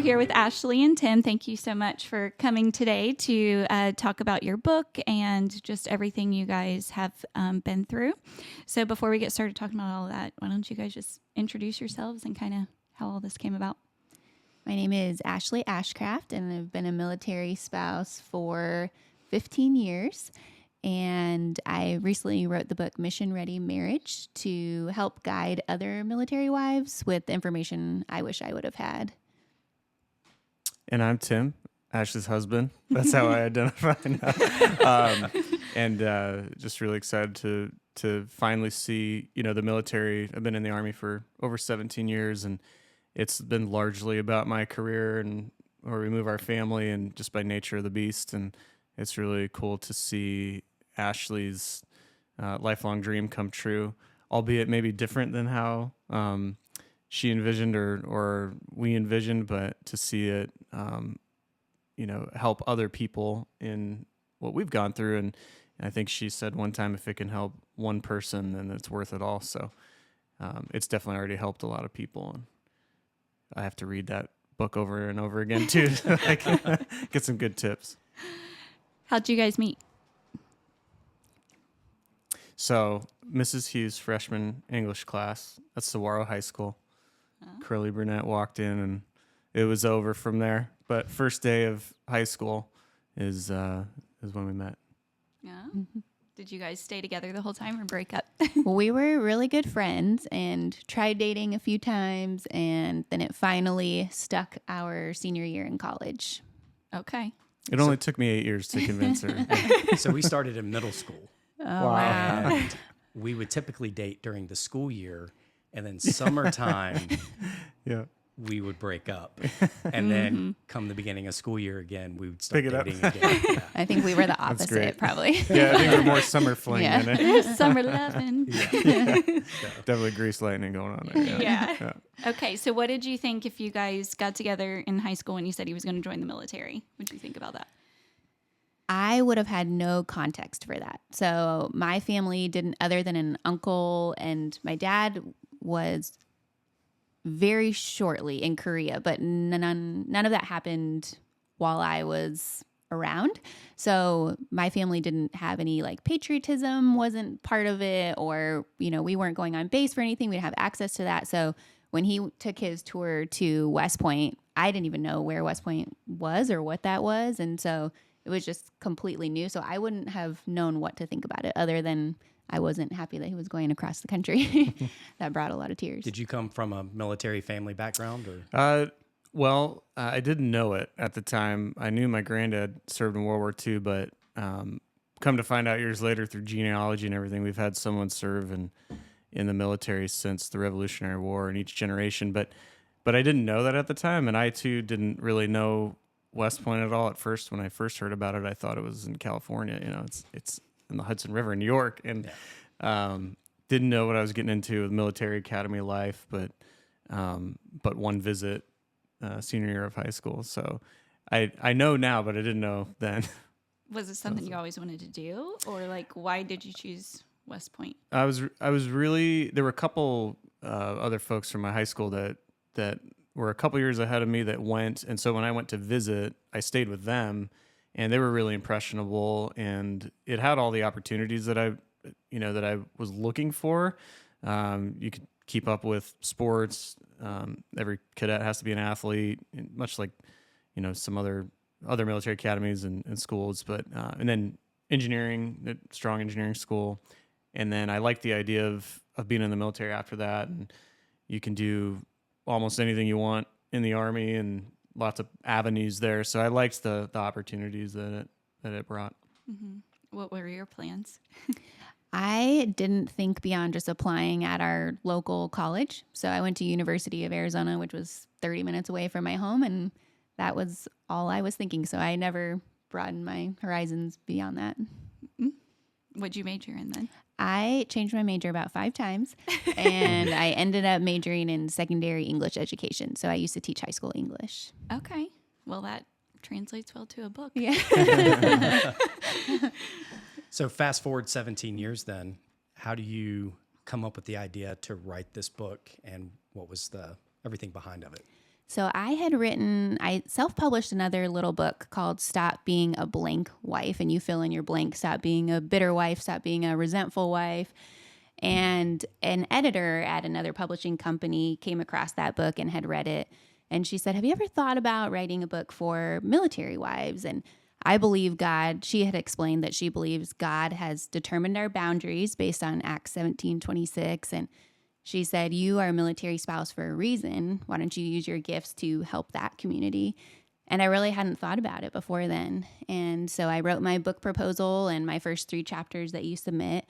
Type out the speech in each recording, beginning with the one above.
here with Ashley and Tim. Thank you so much for coming today to talk about your book and just everything you guys have been through. So before we get started talking about all of that, why don't you guys just introduce yourselves and kind of how all this came about? My name is Ashley Ashcraft, and I've been a military spouse for 15 years. And I recently wrote the book Mission Ready Marriage to help guide other military wives with the information I wish I would have had. And I'm Tim, Ashley's husband. That's how I identify now. Just really excited to finally see, the military. I've been in the Army for over 17 years, and it's been largely about my career and where we move our family and just by nature of the beast. And it's really cool to see Ashley's lifelong dream come true, albeit maybe different than how she envisioned or we envisioned, but to see it, help other people in what we've gone through. And I think she said one time, if it can help one person, then it's worth it all. So it's definitely already helped a lot of people. And I have to read that book over and over again too, to get some good tips. How'd you guys meet? So Mrs. Hughes' freshman English class at Saguaro High School. Oh. Curly brunette walked in, and it was over from there. But first day of high school is when we met. Yeah. Mm-hmm. Did you guys stay together the whole time or break up? Well, we were really good friends and tried dating a few times, and then it finally stuck our senior year in college. Okay. It only took me 8 years to convince her. So we started in middle school. Oh, wow. And we would typically date during the school year, and then summertime, we would break up. And then come the beginning of school year again, we would start dating again. Yeah. I think we were the opposite, probably. Yeah, I think we're more summer fling than it. Summer loving. Definitely grease lightning going on there. Yeah. Okay, so what did you think if you guys got together in high school and you said he was going to join the military? What did you think about that? I would have had no context for that. So my family didn't, other than an uncle, and my dad was very shortly in Korea, but none of that happened while I was around. So my family didn't have any patriotism, wasn't part of it, or, we weren't going on base for anything. We didn't have access to that. So when he took his tour to West Point, I didn't even know where West Point was or what that was. And so it was just completely new. So I wouldn't have known what to think about it other than I wasn't happy that he was going across the country. That brought a lot of tears. Did you come from a military family background? Or? I didn't know it at the time. I knew my granddad served in World War II, but come to find out years later through genealogy and everything, we've had someone serve in the military since the Revolutionary War in each generation. But I didn't know that at the time, and I too didn't really know West Point at all at first. When I first heard about it, I thought it was in California. It's in the Hudson River in New York, and didn't know what I was getting into with military academy life. But one visit, senior year of high school. So I know now, but I didn't know then. Was it something you always wanted to do, or why did you choose West Point? I was really, there were a couple other folks from my high school that were a couple years ahead of me that went. And so when I went to visit, I stayed with them, and they were really impressionable, and it had all the opportunities that I was looking for. You could keep up with sports. Every cadet has to be an athlete, much like, some other military academies and schools, but, and then engineering, strong engineering school. And then I liked the idea of being in the military after that. And you can do almost anything you want in the Army, and lots of avenues there. So I liked the opportunities that it brought. Mm-hmm. What were your plans? I didn't think beyond just applying at our local college. So I went to University of Arizona, which was 30 minutes away from my home, and that was all I was thinking. So I never broadened my horizons beyond that. Mm-hmm. What'd you major in then? I changed my major about 5 times, and I ended up majoring in secondary English education. So I used to teach high school English. Okay. Well, that translates well to a book. Yeah. So fast forward 17 years then, how do you come up with the idea to write this book, and what was everything behind of it? So I self-published another little book called Stop Being a Blank Wife, and you fill in your blank. Stop being a bitter wife, stop being a resentful wife. And an editor at another publishing company came across that book and had read it. And she said, have you ever thought about writing a book for military wives? And I believe God, she had explained that she believes God has determined our boundaries based on Acts 17:26. And she said, you are a military spouse for a reason. Why don't you use your gifts to help that community? And I really hadn't thought about it before then. And so I wrote my book proposal and my first 3 chapters that you submit.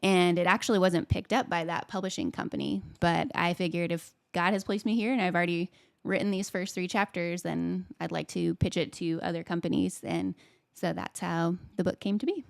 And it actually wasn't picked up by that publishing company. But I figured if God has placed me here and I've already written these first 3 chapters, then I'd like to pitch it to other companies. And so that's how the book came to be.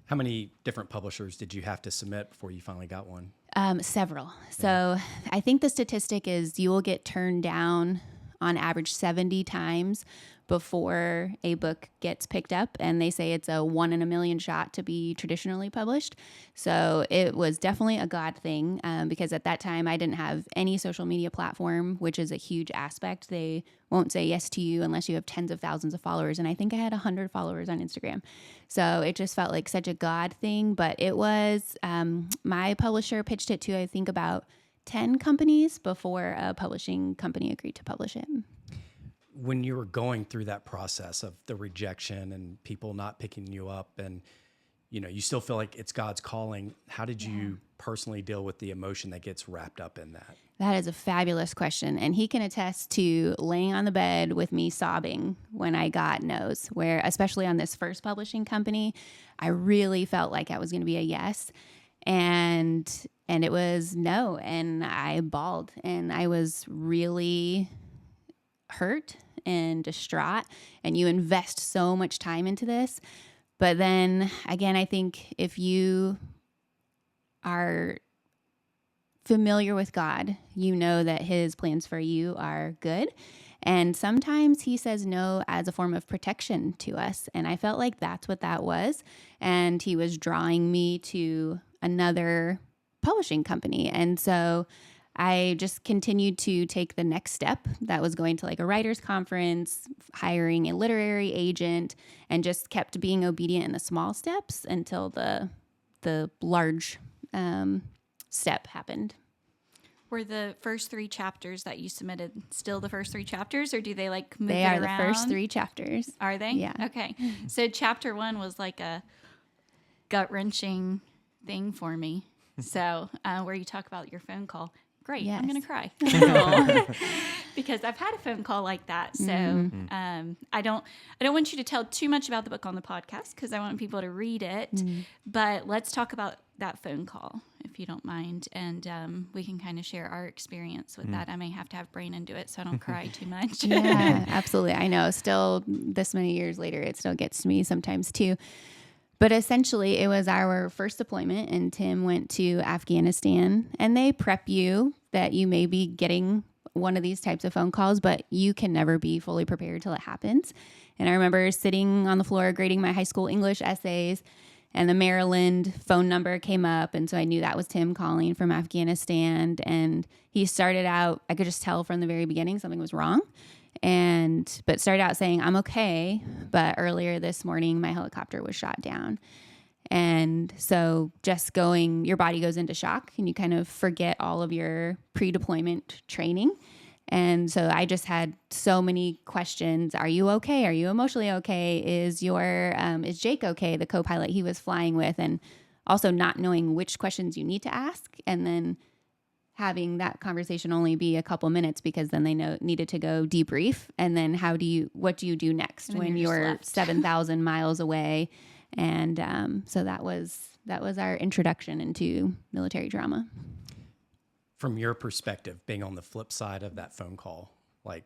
How many different publishers did you have to submit before you finally got one? Several. So I think the statistic is you will get turned down on average 70 times before a book gets picked up. And they say it's a 1 in a million shot to be traditionally published. So it was definitely a God thing because at that time I didn't have any social media platform, which is a huge aspect. They won't say yes to you unless you have tens of thousands of followers. And I think I had 100 followers on Instagram. So it just felt like such a God thing. But it was, my publisher pitched it to, I think, about 10 companies before a publishing company agreed to publish it. When you were going through that process of the rejection and people not picking you up and, you know, you still feel like it's God's calling, how did you personally deal with the emotion that gets wrapped up in that? That is a fabulous question. And he can attest to laying on the bed with me sobbing when I got no's, where especially on this first publishing company, I really felt like I was going to be a yes. And it was no. And I bawled and I was really hurt and distraught. And you invest so much time into this. But then again, I think if you are familiar with God, you know that his plans for you are good. And sometimes he says no as a form of protection to us. And I felt like that's what that was. And he was drawing me to another publishing company. And so I just continued to take the next step. That was going to like a writer's conference, hiring a literary agent, and just kept being obedient in the small steps until the large step happened. Were the first 3 chapters that you submitted still the first 3 chapters, or do they like move They it are around? the first 3 chapters. Are they? Yeah. Okay. So chapter 1 was like a gut-wrenching thing for me. So where you talk about your phone call. Great. Yes. I'm going to cry. Because I've had a phone call like that. So I don't want you to tell too much about the book on the podcast because I want people to read it. But let's talk about that phone call, if you don't mind. And we can kind of share our experience with that. I may have to have Brandon do it so I don't cry too much. Yeah, absolutely. I know. Still, this many years later, it still gets to me sometimes too. But essentially, it was our first deployment, and Tim went to Afghanistan, and they prep you that you may be getting one of these types of phone calls, but you can never be fully prepared till it happens. And I remember sitting on the floor grading my high school English essays, and the Maryland phone number came up, and so I knew that was Tim calling from Afghanistan. And he started out, I could just tell from the very beginning something was wrong. But started out saying, I'm okay. But earlier this morning, my helicopter was shot down. And so just your body goes into shock and you kind of forget all of your pre-deployment training. And so I just had so many questions. Are you okay? Are you emotionally okay? Is Jake okay? The co-pilot he was flying with, and also not knowing which questions you need to ask. And then having that conversation only be a couple minutes because then they needed to go debrief. And then what do you do next when you're 7,000 miles away? And so that was our introduction into military trauma. From your perspective, being on the flip side of that phone call, like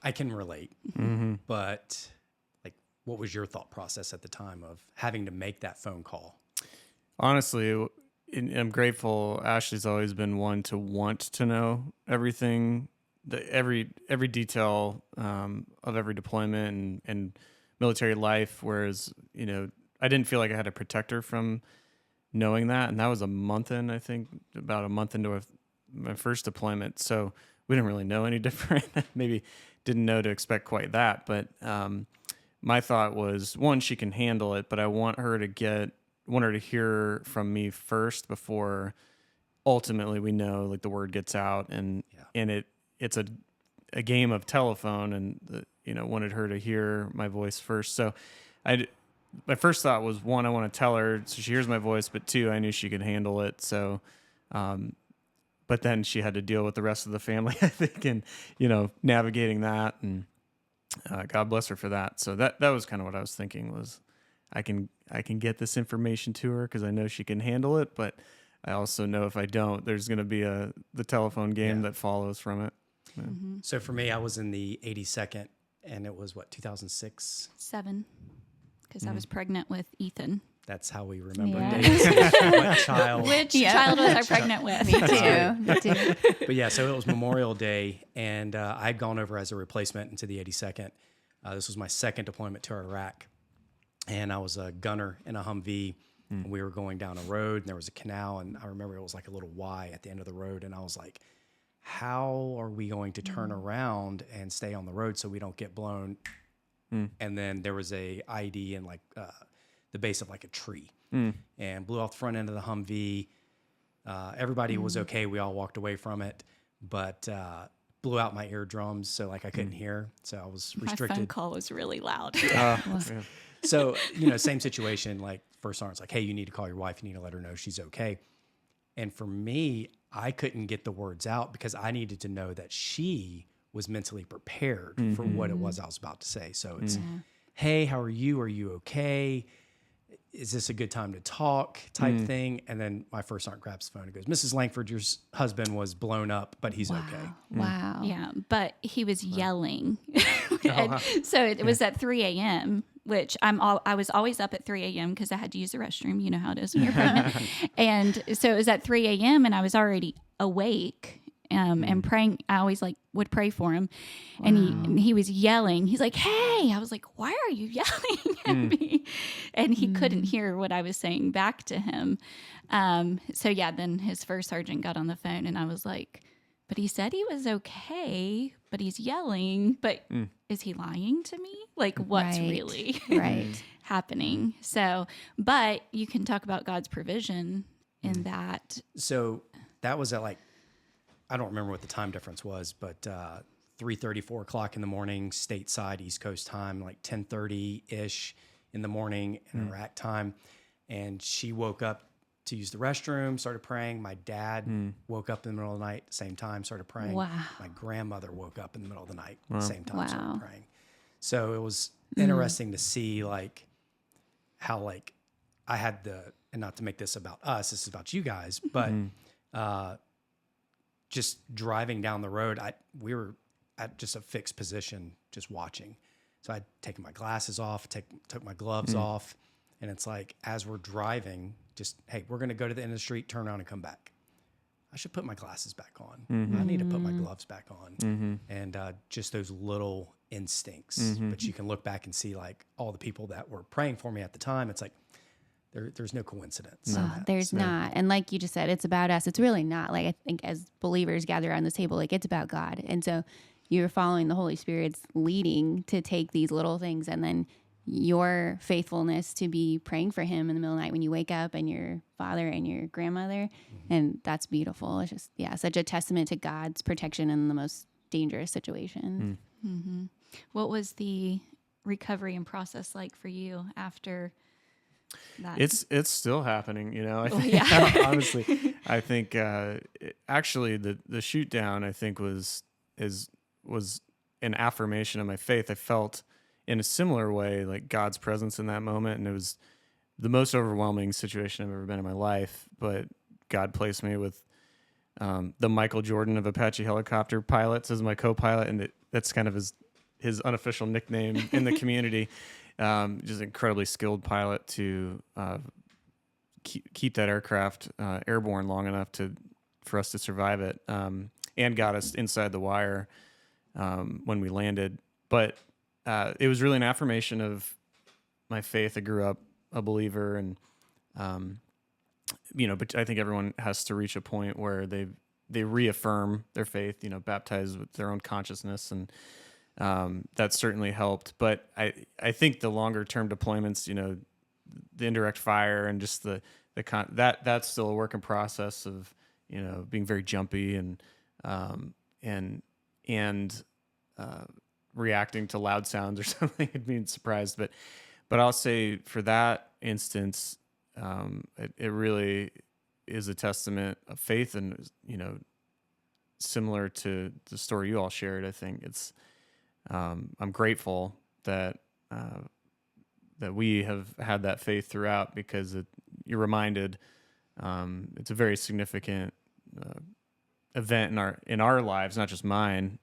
I can relate, but like, what was your thought process at the time of having to make that phone call? Honestly, I'm grateful. Ashley's always been one to want to know everything, every detail of every deployment and military life. Whereas, I didn't feel like I had to protect her from knowing that. And that was a month in, I think, about a month into my first deployment. So we didn't really know any different. Maybe didn't know to expect quite that. But my thought was, one, she can handle it, but I want her to hear from me first before ultimately we know like the word gets out, and it's a game of telephone, and wanted her to hear my voice first. So my first thought was, one, I want to tell her so she hears my voice, but two, I knew she could handle it. So but then she had to deal with the rest of the family, I think, and navigating that, and God bless her for that. So that was kind of what I was thinking, was I can get this information to her because I know she can handle it, but I also know if I don't, there's going to be the telephone game that follows from it. Yeah. Mm-hmm. So for me, I was in the 82nd, and it was 2006? 7, because I was pregnant with Ethan. That's how we remember Yeah. dates. What child? Which child was I pregnant with? Me too. But yeah, so it was Memorial Day, and I'd gone over as a replacement into the 82nd. This was my second deployment to Iraq, and I was a gunner in a Humvee. And we were going down a road, and there was a canal, and I remember it was like a little Y at the end of the road, and I was like, how are we going to turn around and stay on the road so we don't get blown? And then there was a IED in like the base of like a tree, and blew off the front end of the Humvee. Everybody was okay. We all walked away from it, but blew out my eardrums, so like I couldn't hear. So I was restricted. My phone call was really loud. So, same situation, like first sergeant's like, hey, you need to call your wife. You need to let her know she's okay. And for me, I couldn't get the words out because I needed to know that she was mentally prepared for what it was I was about to say. So it's, hey, how are you? Are you okay? Is this a good time to talk type thing? And then my first sergeant grabs the phone and goes, Mrs. Langford, your husband was blown up, but he's okay. Wow. Yeah, but he was yelling. So it was at 3 a.m., which I was always up at 3 a.m. because I had to use the restroom. You know how it is when you're pregnant. And so it was at 3 a.m. and I was already awake and praying. I always would pray for him. And he was yelling. He's like, hey, I was like, why are you yelling at me? And he couldn't hear what I was saying back to him. So yeah, then his first sergeant got on the phone and I was like, but he said he was okay, but he's yelling. But is he lying to me? Like, what's really happening? So, but you can talk about God's provision in that. So that was at I don't remember what the time difference was, but 3:30, 4 o'clock in the morning, stateside, East Coast time, like 10:30-ish in the morning in Iraq time. And she woke up to use the restroom, started praying. My dad woke up in the middle of the night, same time, started praying. Wow. My grandmother woke up in the middle of the night, same time, started Wow. praying. So it was interesting to see how I had and not to make this about us, this is about you guys, but just driving down the road, we were at just a fixed position, just watching. So I'd taken my glasses off, took my gloves off, and it's like, as we're driving, just, hey, we're going to go to the end of the street, turn around and come back. I should put my glasses back on. I need to put my gloves back on. And just those little instincts. But you can look back and see all the people that were praying for me at the time. It's like, there's no coincidence. No, there's not. And like you just said, it's about us. It's really not. I think as believers gather around this table, it's about God. And so you're following the Holy Spirit's leading to take these little things and then your faithfulness to be praying for him in the middle of the night when you wake up and your father and your grandmother. And that's beautiful. It's just, such a testament to God's protection in the most dangerous situations. What was the recovery and process like for you after that? It's still happening, I think, honestly, I think actually the shoot down, I think was an affirmation of my faith. I felt in a similar way, like God's presence in that moment. And it was the most overwhelming situation I've ever been in my life. But God placed me with the Michael Jordan of Apache helicopter pilots as my co-pilot. And that's kind of his unofficial nickname in the community. Just an incredibly skilled pilot to keep that aircraft airborne long enough for us to survive it, and got us inside the wire when we landed. But it was really an affirmation of my faith. I grew up a believer, and but I think everyone has to reach a point where they reaffirm their faith, baptized with their own consciousness, and that certainly helped. But I think the longer term deployments, the indirect fire and just that's still a work in process of being very jumpy and reacting to loud sounds or something and being surprised. But I'll say for that instance, it really is a testament of faith, and similar to the story you all shared. I think it's I'm grateful that we have had that faith throughout, because you're reminded it's a very significant event in our lives, not just mine,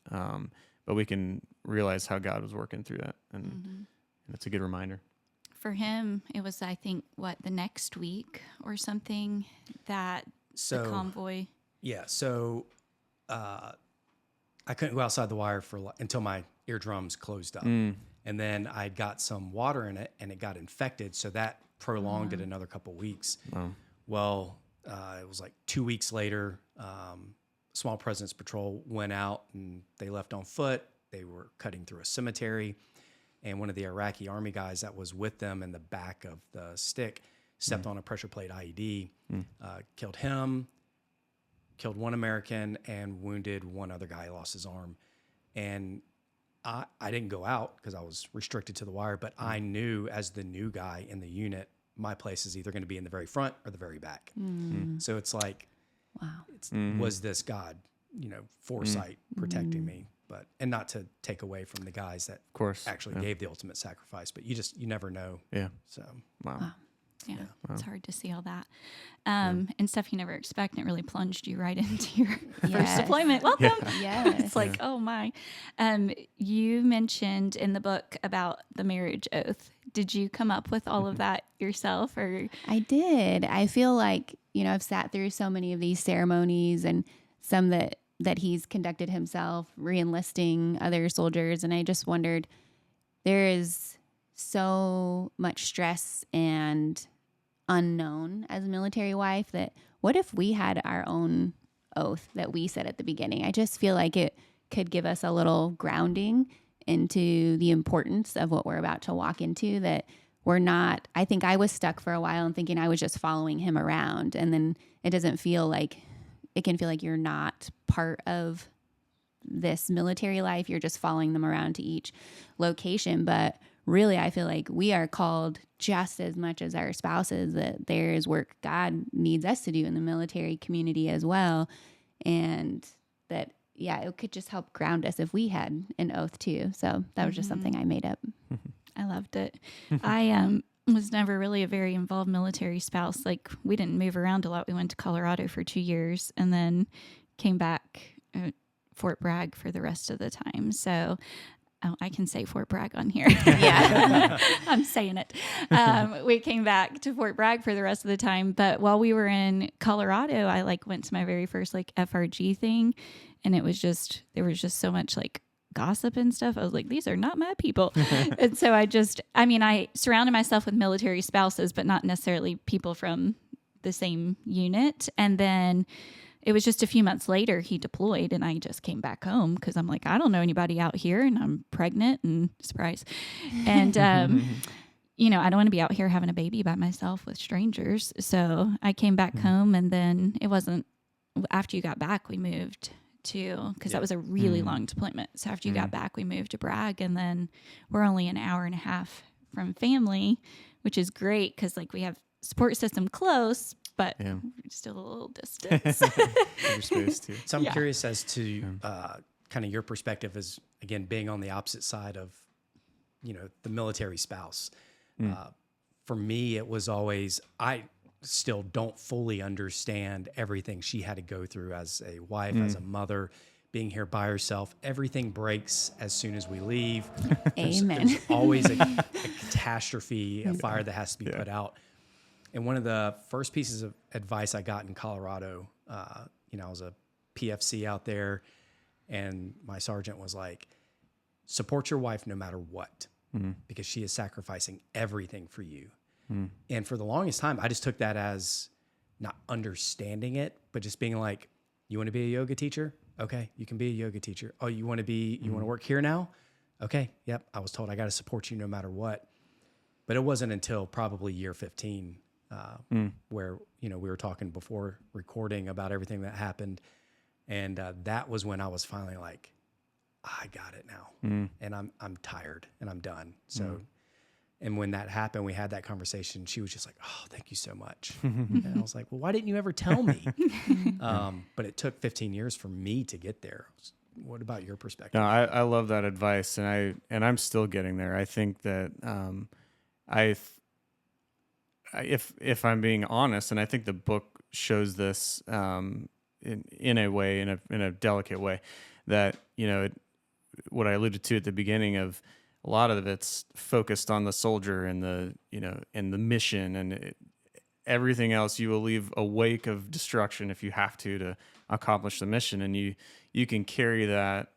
but we can realize how God was working through that, and it's a good reminder. For him, it was, I think, the next week or something that the convoy. Yeah. So I couldn't go outside the wire until my eardrums closed up. And then I got some water in it and it got infected. So that prolonged it another couple weeks. Wow. Well, it was like 2 weeks later, Small Presence Patrol went out and they left on foot. They were cutting through a cemetery. And one of the Iraqi army guys that was with them in the back of the stick stepped on a pressure plate IED, killed him, killed one American, and wounded one other guy. Lost his arm. And I didn't go out because I was restricted to the wire, but I knew as the new guy in the unit, my place is either going to be in the very front or the very back. So it's like, wow, was this God, foresight protecting me? And not to take away from the guys that of course actually gave the ultimate sacrifice, but you never know. Yeah. So, wow. Yeah. It's hard to see all that. And stuff you never expect. And it really plunged you right into your first deployment. Welcome. Yes. It's like, oh my. You mentioned in the book about the marriage oath. Did you come up with all of that yourself, or? I did. I feel like, I've sat through so many of these ceremonies, and some that he's conducted himself, re-enlisting other soldiers. And I just wondered, there is so much stress and unknown as a military wife, that what if we had our own oath that we said at the beginning? I just feel like it could give us a little grounding into the importance of what we're about to walk into, that we're not, I think I was stuck for a while and thinking I was just following him around. And then it can feel like you're not part of this military life. You're just following them around to each location. But really, I feel like we are called just as much as our spouses, that there is work God needs us to do in the military community as well. And that, it could just help ground us if we had an oath too. So that was just something I made up. I loved it. I was never really a very involved military spouse. Like, we didn't move around a lot. We went to Colorado for 2 years and then came back at Fort Bragg for the rest of the time. So I can say Fort Bragg on here. Yeah, I'm saying it. We came back to Fort Bragg for the rest of the time. But while we were in Colorado, I went to my very first FRG thing, and there was just so much gossip and stuff. I was like, these are not my people. And so I surrounded myself with military spouses, but not necessarily people from the same unit. And then it was just a few months later he deployed, and I just came back home because I'm like, I don't know anybody out here, and I'm pregnant, and surprise. And, I don't want to be out here having a baby by myself with strangers. So I came back home, and then it wasn't after you got back, we moved because that was a really long deployment. So after you got back, we moved to Bragg, and then we're only an hour and a half from family, which is great because we have support system close, but we're still a little distance. Space too. So I'm curious as to kind of your perspective as, again, being on the opposite side of, the military spouse. For me, it was always, I still don't fully understand everything she had to go through as a wife, as a mother, being here by herself. Everything breaks as soon as we leave. Amen. There's always a catastrophe, a fire that has to be put out. And one of the first pieces of advice I got in Colorado, I was a PFC out there, and my sergeant was like, support your wife no matter what, because she is sacrificing everything for you. And for the longest time, I just took that as not understanding it, but just being like, You want to be a yoga teacher? Okay, you can be a yoga teacher. Oh, you want to work here now? Okay, yep. I was told I got to support you no matter what. But it wasn't until probably year 15 where, we were talking before recording about everything that happened. And that was when I was finally like, I got it now. And I'm tired and I'm done. So, and when that happened, we had that conversation. She was just like, oh, thank you so much. And I was like, well, why didn't you ever tell me? But it took 15 years for me to get there. What about your perspective? No, I love that advice, and I'm still getting there. I think that if I'm being honest, and I think the book shows this in a way, in a delicate way, that what I alluded to at the beginning of a lot of it's focused on the soldier and the mission, and everything else you will leave a wake of destruction if you have to accomplish the mission, and you can carry that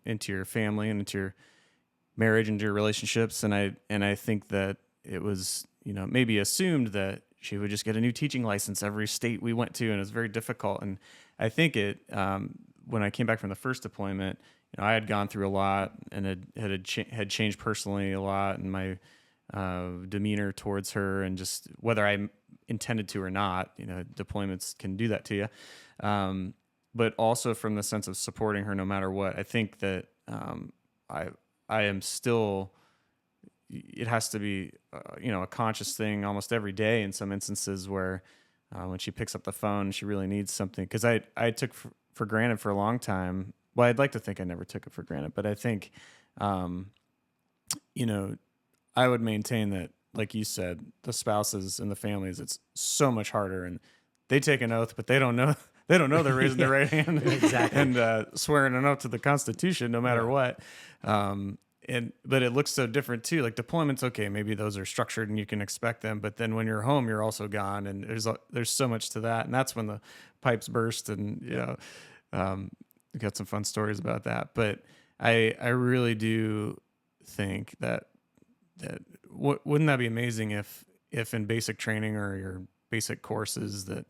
into your family and into your marriage, into your relationships, and I think that it was maybe assumed that she would just get a new teaching license every state we went to, and it was very difficult. And I think when I came back from the first deployment, I had gone through a lot and had changed personally a lot, and my demeanor towards her, and just whether I intended to or not, deployments can do that to you. But also from the sense of supporting her no matter what. I think that I am still. It has to be, a conscious thing almost every day in some instances where when she picks up the phone, she really needs something. Because I took for granted for a long time. Well, I'd like to think I never took it for granted, but I think, I would maintain that, like you said, the spouses and the families, it's so much harder, and they take an oath, but they don't know. They don't know they're raising their right hand Exactly. and swearing an oath to the Constitution, no matter what. But it looks so different too. Like deployments, okay, maybe those are structured and you can expect them, but then when you're home, you're also gone, and there's so much to that, and that's when the pipes burst, and we got some fun stories about that. But I really do think that wouldn't that be amazing if in basic training or your basic courses that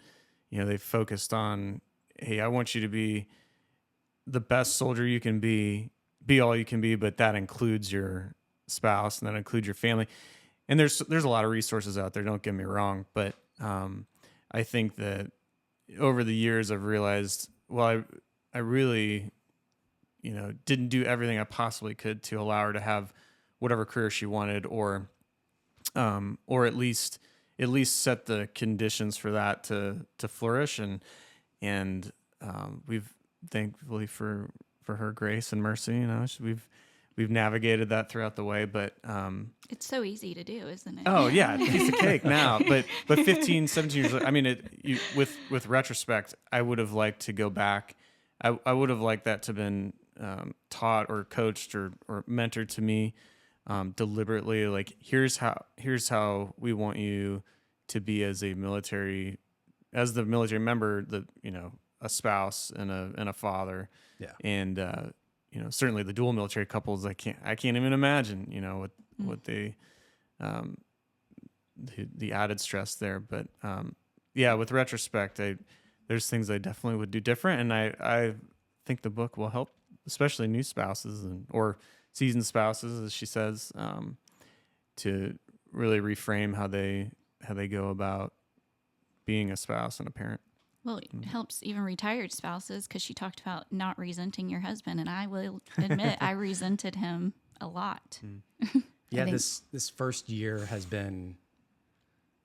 they focused on, hey, I want you to be the best soldier you can be all you can be, but that includes your spouse and that includes your family. And there's a lot of resources out there, don't get me wrong, but I think that over the years I've realized, well, I really didn't do everything I possibly could to allow her to have whatever career she wanted, or at least set the conditions for that to flourish, and we've thankfully for her grace and mercy, we've navigated that throughout the way. But it's so easy to do, isn't it? Oh yeah, piece of cake now. But 15, 17 years later, I mean, with retrospect, I would have liked to go back. I would have liked that to have been taught or coached or mentored to me deliberately. Like, here's how we want you to be as the military member, a spouse and a father. Yeah. And certainly the dual military couples, I can't even imagine, what they the added stress there. But with retrospect, there's things I definitely would do different, and I think the book will help, especially new spouses or seasoned spouses, as she says, to really reframe how they go about being a spouse and a parent. Well, it helps even retired spouses, because she talked about not resenting your husband, and I will admit I resented him a lot. Yeah, this first year has been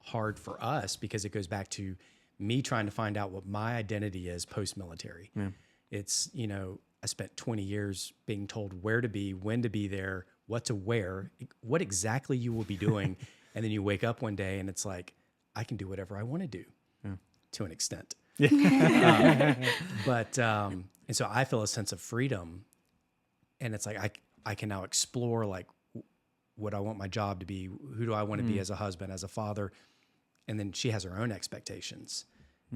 hard for us because it goes back to me trying to find out what my identity is post-military. Yeah. It's, I spent 20 years being told where to be, when to be there, what to wear, what exactly you will be doing. And then you wake up one day and it's like, I can do whatever I want to do to an extent. Yeah. And so I feel a sense of freedom, and it's like, I can now explore like what I want my job to be. Who do I want to be as a husband, as a father? And then she has her own expectations.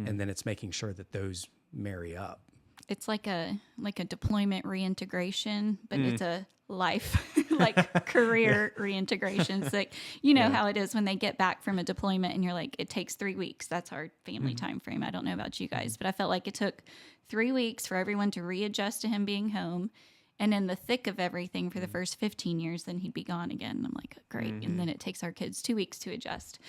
And then it's making sure that those marry up. It's like a deployment reintegration, but it's a life, like career reintegrations. Like, you know how it is when they get back from a deployment and you're like, it takes 3 weeks. That's our family time frame. I don't know about you guys, but I felt like it took 3 weeks for everyone to readjust to him being home. And in the thick of everything for the first 15 years, then he'd be gone again. And I'm like, great. And then it takes our kids 2 weeks to adjust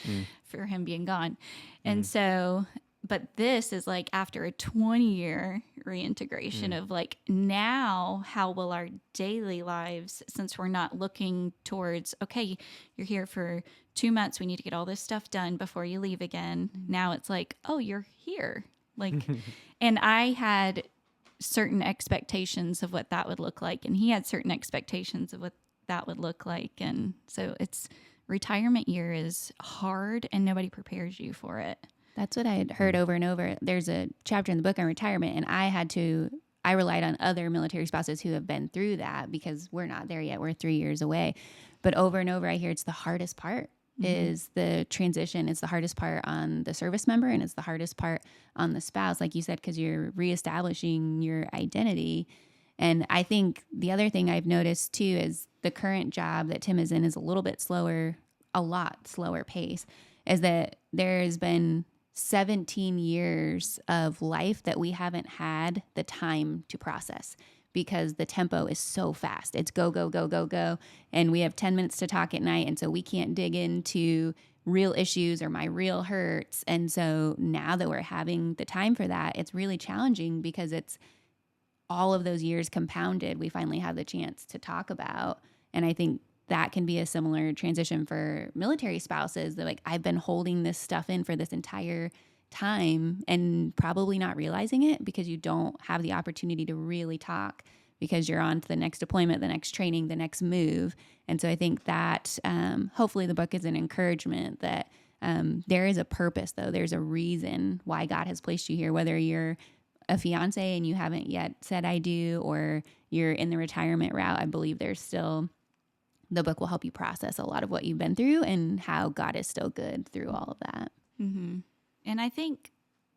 for him being gone. And so, but this is like after a 20-year reintegration of like, now how will our daily lives, since we're not looking towards, okay, you're here for 2 months, we need to get all this stuff done before you leave again. Now it's like, oh, you're here. Like, and I had certain expectations of what that would look like, and he had certain expectations of what that would look like. And so it's retirement year is hard and nobody prepares you for it. That's what I had heard over and over. There's a chapter in the book on retirement, and I relied on other military spouses who have been through that, because we're not there yet. We're 3 years away. But over and over, I hear it's the hardest part is the transition. It's the hardest part on the service member, and it's the hardest part on the spouse, like you said, because you're reestablishing your identity. And I think the other thing I've noticed too is the current job that Tim is in is a little bit slower, a lot slower pace, is that there has been 17 years of life that we haven't had the time to process, because the tempo is so fast. It's go, go, go, go, go. And we have 10 minutes to talk at night. And so we can't dig into real issues or my real hurts. And so now that we're having the time for that, it's really challenging, because it's all of those years compounded. We finally have the chance to talk about. And I think that can be a similar transition for military spouses. They're like, I've been holding this stuff in for this entire time and probably not realizing it, because you don't have the opportunity to really talk, because you're on to the next deployment, the next training, the next move. And so I think that hopefully the book is an encouragement that there is a purpose, though. There's a reason why God has placed you here, whether you're a fiance and you haven't yet said I do, or you're in the retirement route. I believe the book will help you process a lot of what you've been through and how God is still good through all of that. Mm-hmm. And I think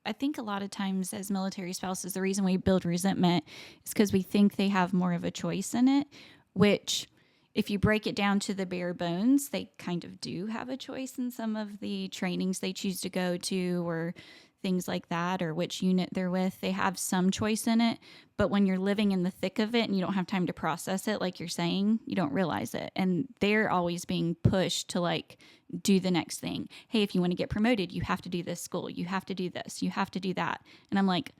a lot of times as military spouses, the reason we build resentment is because we think they have more of a choice in it, which if you break it down to the bare bones, they kind of do have a choice in some of the trainings they choose to go to, or things like that, or which unit they're with. They have some choice in it. But when you're living in the thick of it and you don't have time to process it, like you're saying, you don't realize it. And they're always being pushed to like do the next thing. Hey, if you want to get promoted, you have to do this school. You have to do this. You have to do that. And I'm like,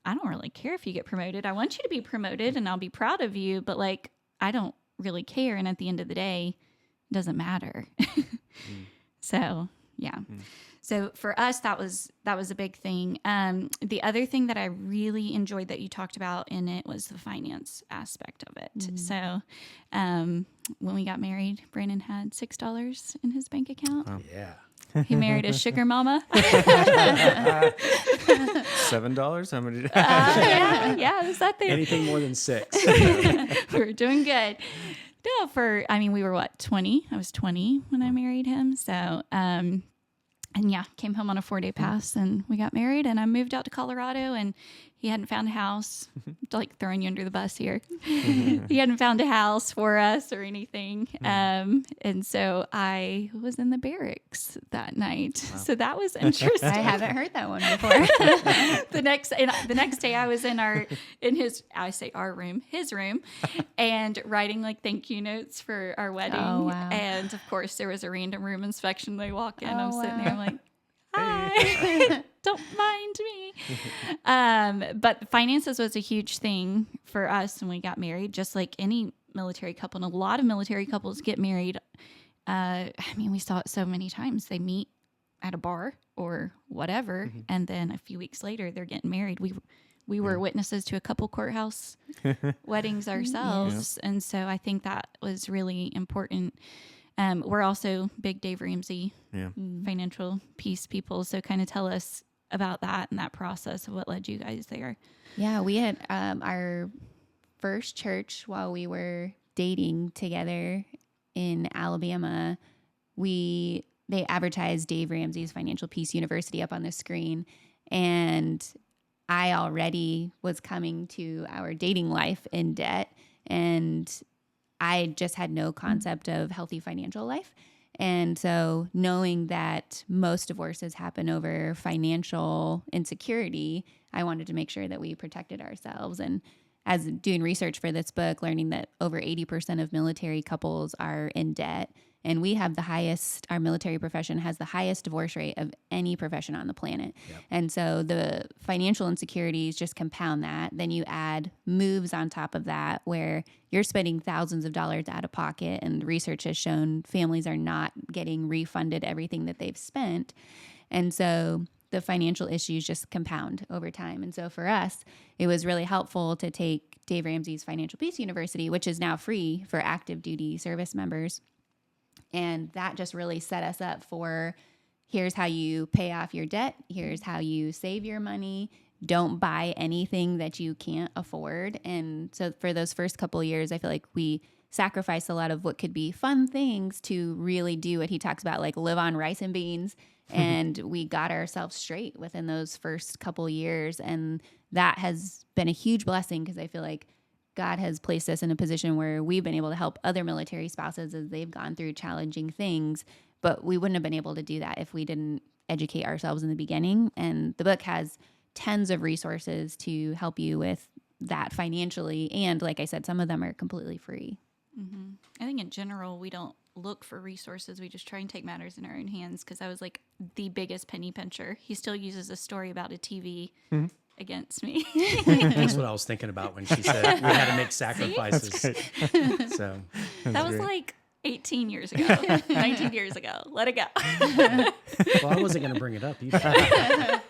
I don't really care if you get promoted. I want you to be promoted and I'll be proud of you. But like, I don't really care. And at the end of the day, it doesn't matter. So, yeah. So for us, that was a big thing. The other thing that I really enjoyed that you talked about in it was the finance aspect of it. So when we got married, Brandon had $6 in his bank account. Yeah. He married a sugar mama. $7? How many? Yeah, it was that there. Anything more than 6. We were doing good. No, we were what, 20? I was 20 when I married him. So, and yeah, came home on a 4-day pass and we got married, and I moved out to Colorado, and he hadn't found a house. Like throwing you under the bus here. He hadn't found a house for us or anything. And so I was in the barracks that night. Wow. So that was interesting. I haven't heard that one before. The next day I was in his room, and writing like thank you notes for our wedding. Oh, wow. And of course there was a random room inspection. They walk in, I'm sitting there, I'm like, hi, don't mind me. But finances was a huge thing for us when we got married, just like any military couple. And a lot of military couples get married. We saw it so many times. They meet at a bar or whatever, and then a few weeks later they're getting married. We were witnesses to a couple courthouse weddings ourselves. And so I think that was really important. We're also big Dave Ramsey financial peace people. So kind of tell us about that and that process of what led you guys there. Yeah, we had our first church while we were dating together in Alabama. They advertised Dave Ramsey's Financial Peace University up on the screen. And I already was coming to our dating life in debt. And I just had no concept of healthy financial life. And so knowing that most divorces happen over financial insecurity, I wanted to make sure that we protected ourselves. And as doing research for this book, learning that over 80% of military couples are in debt. And we have the highest, our military profession has the highest divorce rate of any profession on the planet. Yep. And so the financial insecurities just compound that. Then you add moves on top of that where you're spending thousands of dollars out of pocket, and research has shown families are not getting refunded everything that they've spent. And so the financial issues just compound over time. And so for us, it was really helpful to take Dave Ramsey's Financial Peace University, which is now free for active duty service members. And that just really set us up for, here's how you pay off your debt. Here's how you save your money. Don't buy anything that you can't afford. And so for those first couple of years, I feel like we sacrificed a lot of what could be fun things to really do what he talks about, like live on rice and beans. And we got ourselves straight within those first couple years. And that has been a huge blessing, because I feel like God has placed us in a position where we've been able to help other military spouses as they've gone through challenging things. But we wouldn't have been able to do that if we didn't educate ourselves in the beginning. And the book has tons of resources to help you with that financially. And like I said, some of them are completely free. Mm-hmm. I think in general, we don't look for resources. We just try and take matters in our own hands, because I was like the biggest penny pincher. He still uses a story about a TV against me. That's what I was thinking about when she said we had to make sacrifices. So that was like 18 years ago, 19 years ago. Let it go. Well, I wasn't going to bring it up either.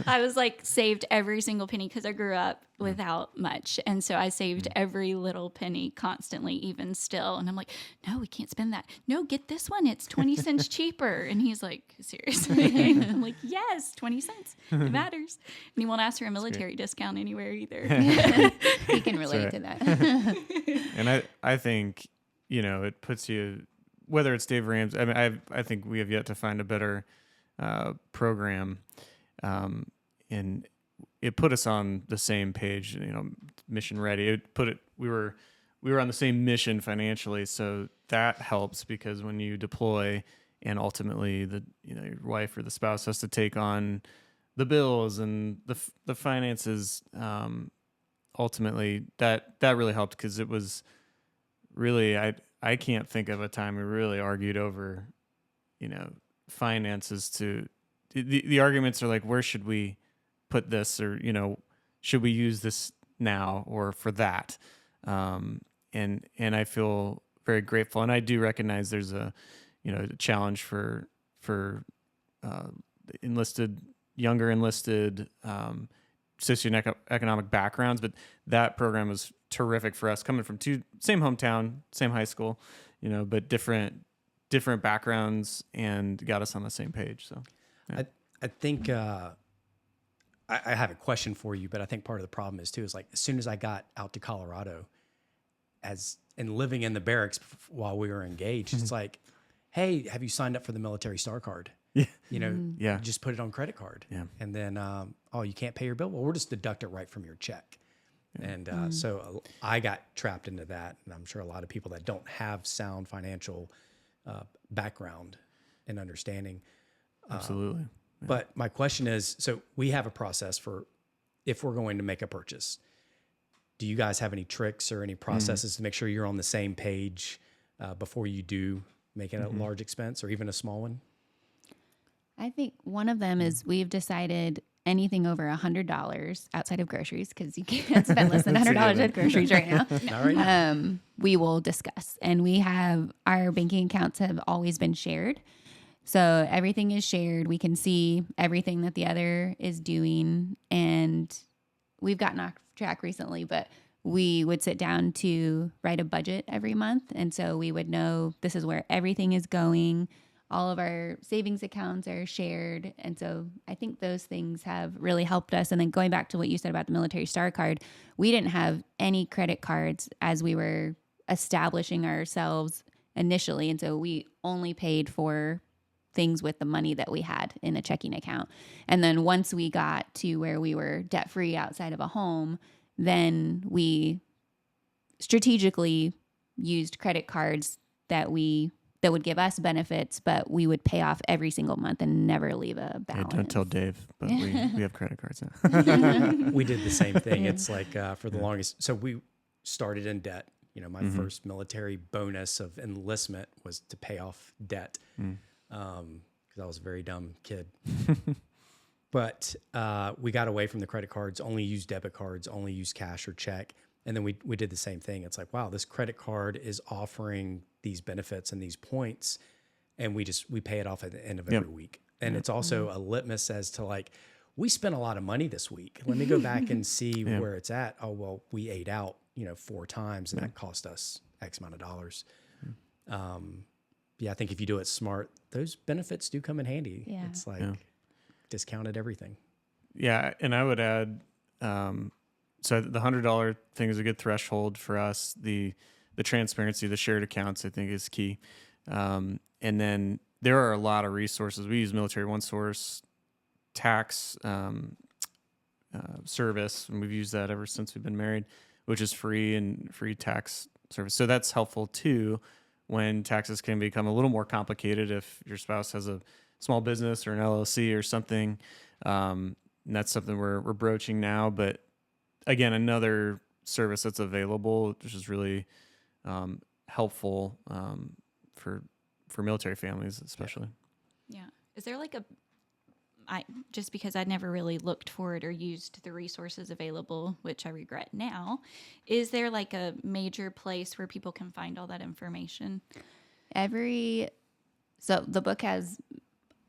I was like saved every single penny, because I grew up without much. And so I saved every little penny constantly, even still. And I'm like, no, we can't spend that. No, get this one. It's 20 cents cheaper. And he's like, seriously? I'm like, yes, 20 cents. It matters. And he won't ask for a military discount anywhere either. He can relate to that. And I think, you know, it puts you, whether it's Dave Ramsey, I mean, I think we have yet to find a better program. And it put us on the same page, you know, mission ready. We were on the same mission financially. So that helps, because when you deploy and ultimately your wife or the spouse has to take on the bills and the finances, ultimately that really helped, because it was really, I can't think of a time we really argued over, you know, finances. To the arguments are like, where should we put this, or, you know, should we use this now or for that? And I feel very grateful, and I do recognize there's a challenge for younger enlisted socioeconomic backgrounds, but that program was terrific for us, coming from same hometown, same high school, you know, but different backgrounds, and got us on the same page. So yeah. I think I have a question for you, but I think part of the problem is like, as soon as I got out to Colorado and living in the barracks while we were engaged, it's like, hey, have you signed up for the military star card? Yeah. You know, just put it on credit card. Yeah. And then, you can't pay your bill? Well, we'll just deduct it right from your check. Yeah. And so I got trapped into that. And I'm sure a lot of people that don't have sound financial background and understanding. Absolutely. Yeah. But my question is, so we have a process for if we're going to make a purchase. Do you guys have any tricks or any processes to make sure you're on the same page before you do make it a large expense or even a small one? I think one of them is we've decided anything over $100 outside of groceries, because you can't spend less than $100 at groceries right now. Not right now. We will discuss. And we have, our banking accounts have always been shared. So everything is shared. We can see everything that the other is doing. And we've gotten off track recently, but we would sit down to write a budget every month. And so we would know this is where everything is going. All of our savings accounts are shared. And so I think those things have really helped us. And then going back to what you said about the military star card, we didn't have any credit cards as we were establishing ourselves initially. And so we only paid for things with the money that we had in a checking account. And then once we got to where we were debt-free outside of a home, then we strategically used credit cards that would give us benefits, but we would pay off every single month and never leave a balance. Don't tell Dave, but we have credit cards now. We did the same thing. It's like for the longest. So we started in debt. You know, my first military bonus of enlistment was to pay off debt because I was a very dumb kid. But we got away from the credit cards, only used debit cards, only used cash or check. And then we did the same thing. It's like, wow, this credit card is offering these benefits and these points, and we pay it off at the end of every week. And it's also a litmus as to like, we spent a lot of money this week. Let me go back and see where it's at. Oh, well, we ate out, 4 times, and that cost us X amount of dollars. I think if you do it smart, those benefits do come in handy. Yeah. It's like discounted everything. Yeah, and I would add, so the $100 thing is a good threshold for us. The transparency, the shared accounts, I think is key. And then there are a lot of resources. We use Military One Source, tax service, and we've used that ever since we've been married, which is free tax service. So that's helpful too when taxes can become a little more complicated if your spouse has a small business or an LLC or something. And that's something we're broaching now. But again, another service that's available, which is really helpful for military families, especially. Yeah. Is there like just because I never really looked for it or used the resources available, which I regret now, is there like a major place where people can find all that information? So the book has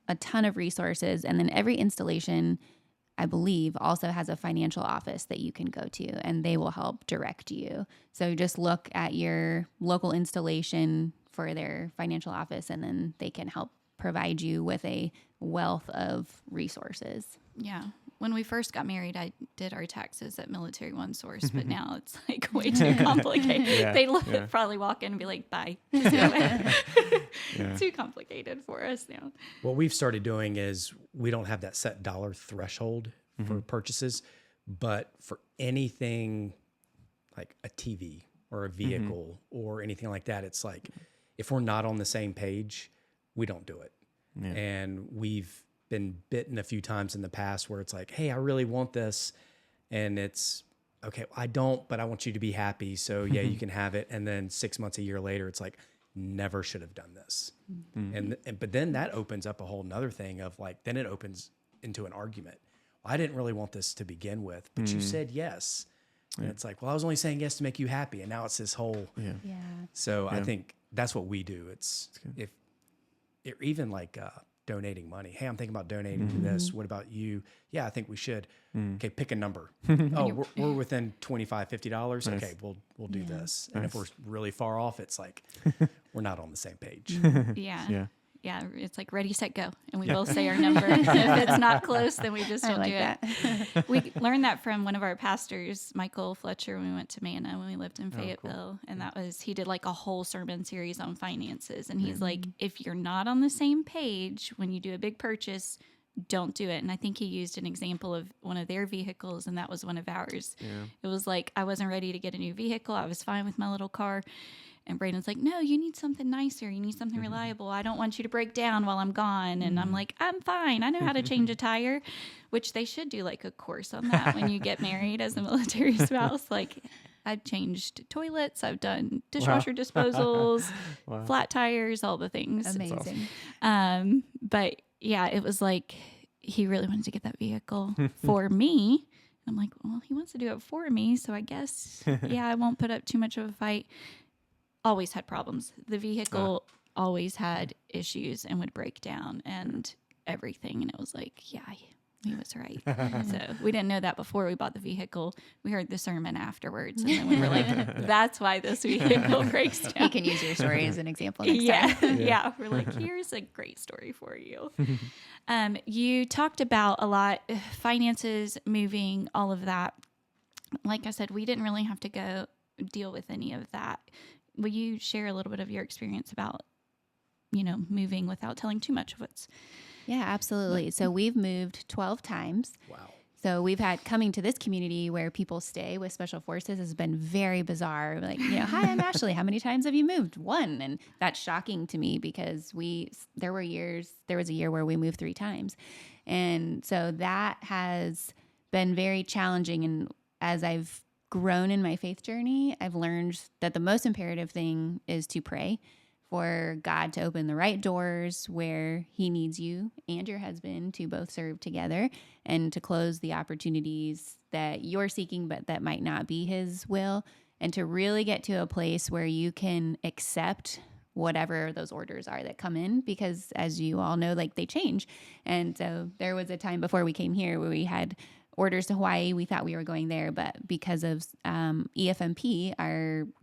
a ton of resources, and then every installation, I believe, also has a financial office that you can go to, and they will help direct you. So just look at your local installation for their financial office, and then they can help provide you with a wealth of resources. Yeah. When we first got married, I did our taxes at Military One Source, but now it's like way too complicated. They probably walk in and be like, bye. Just go away. Too complicated for us now. What we've started doing is we don't have that set dollar threshold for purchases, but for anything like a TV or a vehicle or anything like that, it's like if we're not on the same page, we don't do it. Yeah. And we've been bitten a few times in the past where it's like, hey, I really want this. And it's, okay, I don't, but I want you to be happy. So yeah, you can have it. And then 6 months, a year later, it's like, never should have done this. But then that opens up a whole nother thing of like, then it opens into an argument. Well, I didn't really want this to begin with, but you said yes. And it's like, well, I was only saying yes to make you happy. And now it's this whole, So I think that's what we do. It's even like donating money. Hey, I'm thinking about donating to this. What about you? Yeah, I think we should. Okay, pick a number. Oh, we're within $25, $50. Nice. Okay, we'll do this. And if we're really far off, it's like we're not on the same page. Yeah, it's like ready, set, go. And we both say our number. If it's not close, then we just don't do it. We learned that from one of our pastors, Michael Fletcher, when we went to Manna, when we lived in Fayetteville. Cool. And he did like a whole sermon series on finances. And he's like, if you're not on the same page when you do a big purchase, don't do it. And I think he used an example of one of their vehicles, and that was one of ours. Yeah. It was like, I wasn't ready to get a new vehicle. I was fine with my little car. And Braden's like, no, you need something nicer. You need something reliable. I don't want you to break down while I'm gone. And I'm like, I'm fine. I know how to change a tire, which they should do like a course on that when you get married as a military spouse. Like, I've changed toilets. I've done dishwasher disposals, flat tires, all the things. Amazing. Awesome. But yeah, it was like he really wanted to get that vehicle for me. I'm like, well, he wants to do it for me. So I guess, I won't put up too much of a fight. Always had problems. The vehicle always had issues and would break down and everything. And it was like, he was right. So we didn't know that before we bought the vehicle. We heard the sermon afterwards. And then we were like, that's why this vehicle breaks down. You can use your story as an example next time. Yeah. We're like, here's a great story for you. You talked about a lot, finances, moving, all of that. Like I said, we didn't really have to go deal with any of that. Will you share a little bit of your experience about, moving without telling too much of what's... Yeah, absolutely. So we've moved 12 times. Wow. So we've had coming to this community where people stay with special forces has been very bizarre. Like, hi, I'm Ashley. How many times have you moved? One. And that's shocking to me because there was a year where we moved 3 times. And so that has been very challenging. And as I've grown in my faith journey, I've learned that the most imperative thing is to pray for God to open the right doors where he needs you and your husband to both serve together, and to close the opportunities that you're seeking but that might not be his will, and to really get to a place where you can accept whatever those orders are that come in, because as you all know, like, they change. And so there was a time before we came here where we had orders to Hawaii. We thought we were going there, but because of EFMP,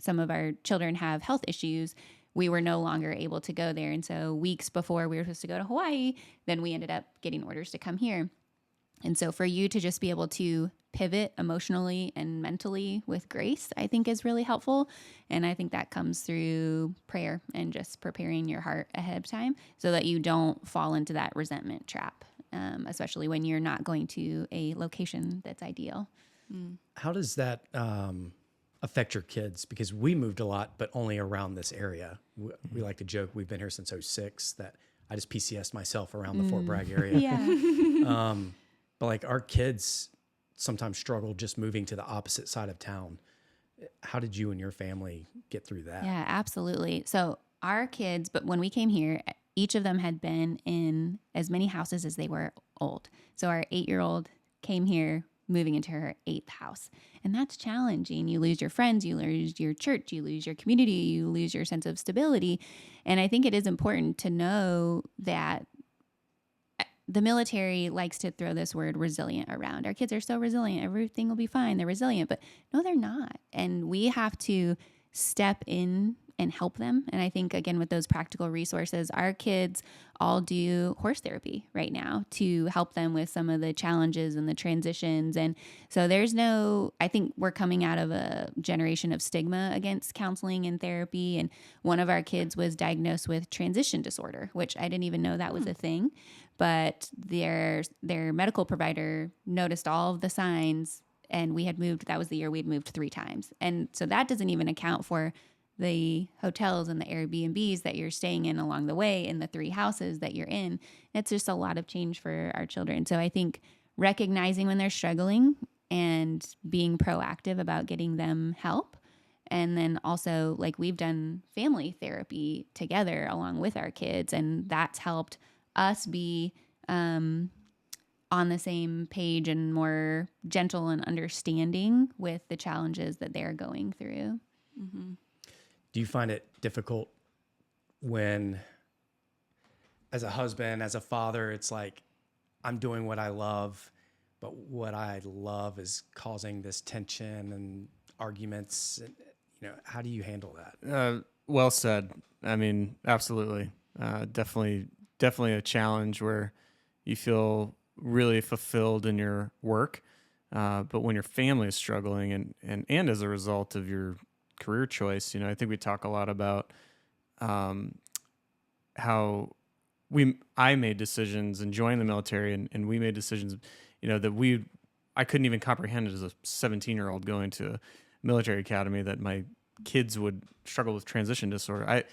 some of our children have health issues, we were no longer able to go there. And so weeks before we were supposed to go to Hawaii, then we ended up getting orders to come here. And so for you to just be able to pivot emotionally and mentally with grace, I think is really helpful. And I think that comes through prayer and just preparing your heart ahead of time so that you don't fall into that resentment trap, especially when you're not going to a location that's ideal. How does that affect your kids? Because we moved a lot, but only around this area. We like to joke, we've been here since 2006, that I just PCS'd myself around the Fort Bragg area. Yeah. But like, our kids sometimes struggle just moving to the opposite side of town. How did you and your family get through that? Yeah, absolutely. So our kids, but when we came here, each of them had been in as many houses as they were old. So our 8-year-old came here moving into her 8th house. And that's challenging. You lose your friends, you lose your church, you lose your community, you lose your sense of stability. And I think it is important to know that the military likes to throw this word resilient around. Our kids are so resilient. Everything will be fine. They're resilient. But no, they're not. And we have to step in and help them. And I think, again, with those practical resources, our kids all do horse therapy right now to help them with some of the challenges and the transitions. And so I think we're coming out of a generation of stigma against counseling and therapy. And one of our kids was diagnosed with transition disorder, which I didn't even know that was a thing. But their medical provider noticed all of the signs, and that was the year we'd moved 3 times. And so that doesn't even account for the hotels and the Airbnbs that you're staying in along the way and the 3 houses that you're in. It's just a lot of change for our children. So I think recognizing when they're struggling and being proactive about getting them help. And then also, like, we've done family therapy together along with our kids, and that's helped us be on the same page and more gentle and understanding with the challenges that they're going through. Mm-hmm. Do you find it difficult when, as a husband, as a father, it's like, I'm doing what I love, but what I love is causing this tension and arguments? How do you handle that? Well said. I mean, absolutely. Definitely a challenge where you feel really fulfilled in your work. But when your family is struggling and as a result of your career choice, I think we talk a lot about how I made decisions and joined the military, and we made decisions, that I couldn't even comprehend as a 17-year-old going to a military academy that my kids would struggle with transition disorder.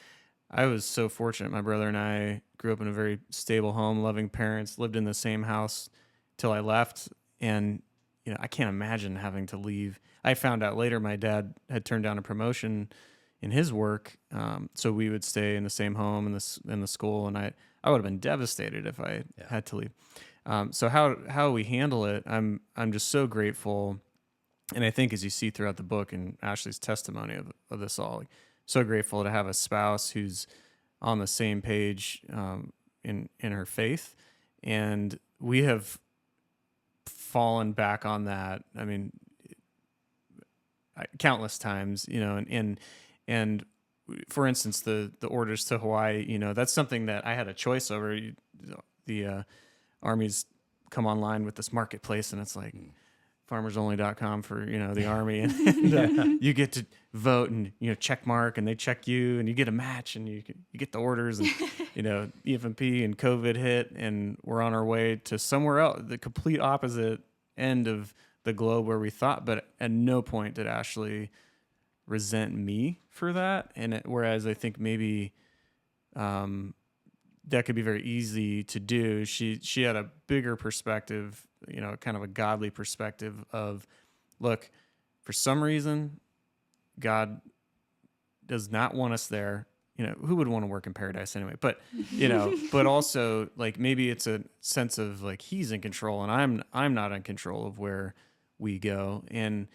I was so fortunate. My brother and I grew up in a very stable home, loving parents, lived in the same house till I left. And, I can't imagine having to leave. I found out later my dad had turned down a promotion in his work. So we would stay in the same home in the school. And I would have been devastated if I had to leave. So how we handle it, I'm just so grateful. And I think as you see throughout the book and Ashley's testimony of this all, so grateful to have a spouse who's on the same page in her faith. And we have fallen back on that. I mean, countless times, and for instance, the orders to Hawaii, that's something that I had a choice over. The Army's come online with this marketplace, and it's like farmersonly.com for, the Army, and you get to vote and, check mark, and they check you, and you get a match, and you get the orders, and, EFMP and COVID hit, and we're on our way to somewhere else, the complete opposite end of the globe where we thought, but at no point did Ashley resent me for that. And whereas I think maybe that could be very easy to do, she had a bigger perspective, kind of a godly perspective of, look, for some reason, God does not want us there. Who would want to work in paradise anyway? But, but also like maybe it's a sense of like he's in control and I'm not in control of where we go. And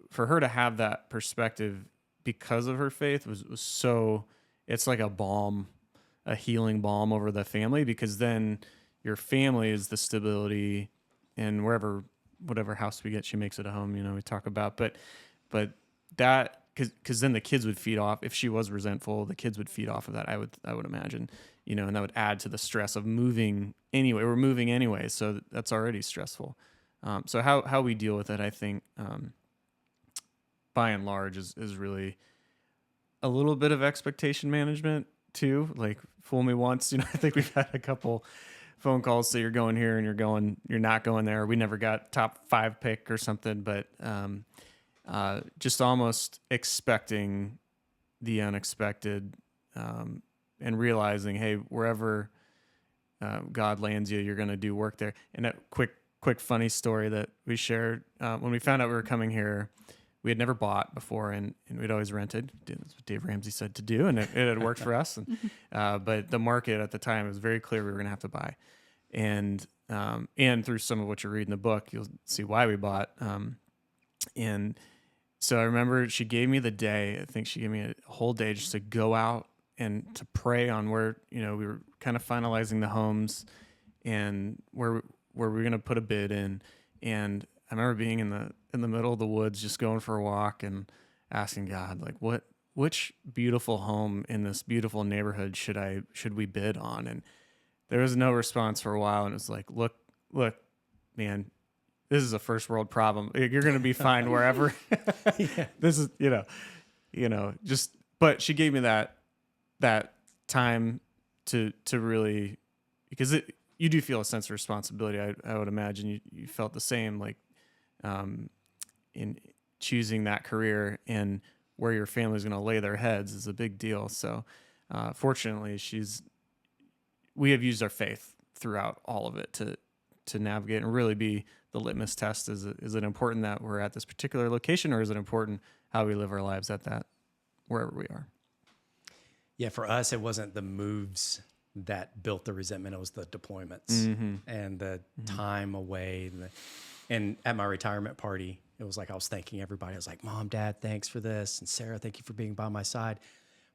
for her to have that perspective because of her faith was so, it's like a healing balm over the family, because then your family is the stability, and whatever house we get, she makes it a home, we talk about, but that, because then the kids would feed off. If she was resentful, the kids would feed off of that. I would imagine, and that would add to the stress of moving anyway. We're moving anyway, so that's already stressful. So how we deal with it, I think, by and large, is really a little bit of expectation management too. Like, fool me once. I think we've had a couple phone calls say you're going here and you're not going there. We never got top 5 pick or something, but just almost expecting the unexpected, and realizing, hey, wherever God lands you, you're going to do work there. And a quick funny story that we shared, when we found out we were coming here, we had never bought before, and we'd always rented. That's what Dave Ramsey said to do, and it had worked for us. And but the market at the time, it was very clear we were going to have to buy. And through some of what you read in the book, you'll see why we bought. And so I remember she gave me the day. I think she gave me a whole day just to go out and to pray on where, we were kind of finalizing the homes and where we were going to put a bid in. And I remember being in the middle of the woods, just going for a walk and asking God, like, which beautiful home in this beautiful neighborhood should we bid on? And there was no response for a while. And it was like, look, man, this is a first world problem. You're going to be fine wherever. Yeah. This is, but she gave me that time to really, because you do feel a sense of responsibility. I would imagine you felt the same, like, in choosing that career and where your family's going to lay their heads is a big deal. So, fortunately we have used our faith throughout all of it to navigate and really be the litmus test. Is it important that we're at this particular location, or is it important how we live our lives at that, wherever we are? Yeah. For us, it wasn't the moves that built the resentment. It was the deployments and the time away. And at my retirement party, it was like I was thanking everybody. I was like, Mom, Dad, thanks for this. And Sarah, thank you for being by my side.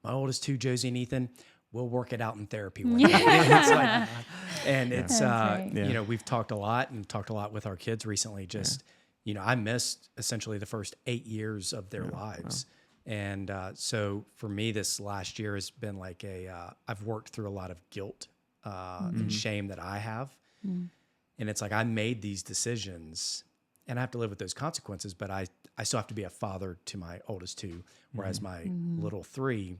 My oldest 2, Josie and Ethan, we'll work it out in therapy one day. We've talked a lot with our kids recently. I missed essentially the first 8 years of their lives. Wow. And so for me, this last year has been like I've worked through a lot of guilt and shame that I have. Mm. And it's like I made these decisions and I have to live with those consequences, but I still have to be a father to my oldest 2, whereas my little 3,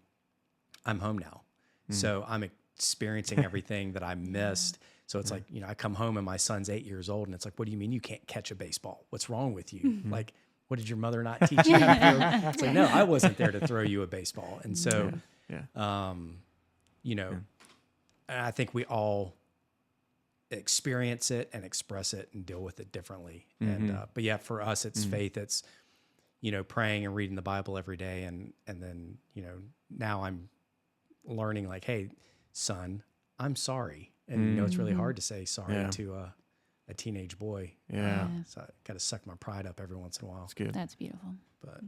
I'm home now. So I'm experiencing everything that I missed. So it's like, I come home and my son's 8 years old and it's like, what do you mean you can't catch a baseball? What's wrong with you? Like, what did your mother not teach you? It's like, no, I wasn't there to throw you a baseball. And so, and I think we all experience it and express it and deal with it differently. And, but yeah, for us, it's faith. It's, praying and reading the Bible every day. And then, now I'm learning like, hey, son, I'm sorry. And, it's really hard to say sorry to a teenage boy. Yeah. So I got to suck my pride up every once in a while. That's good. That's beautiful. But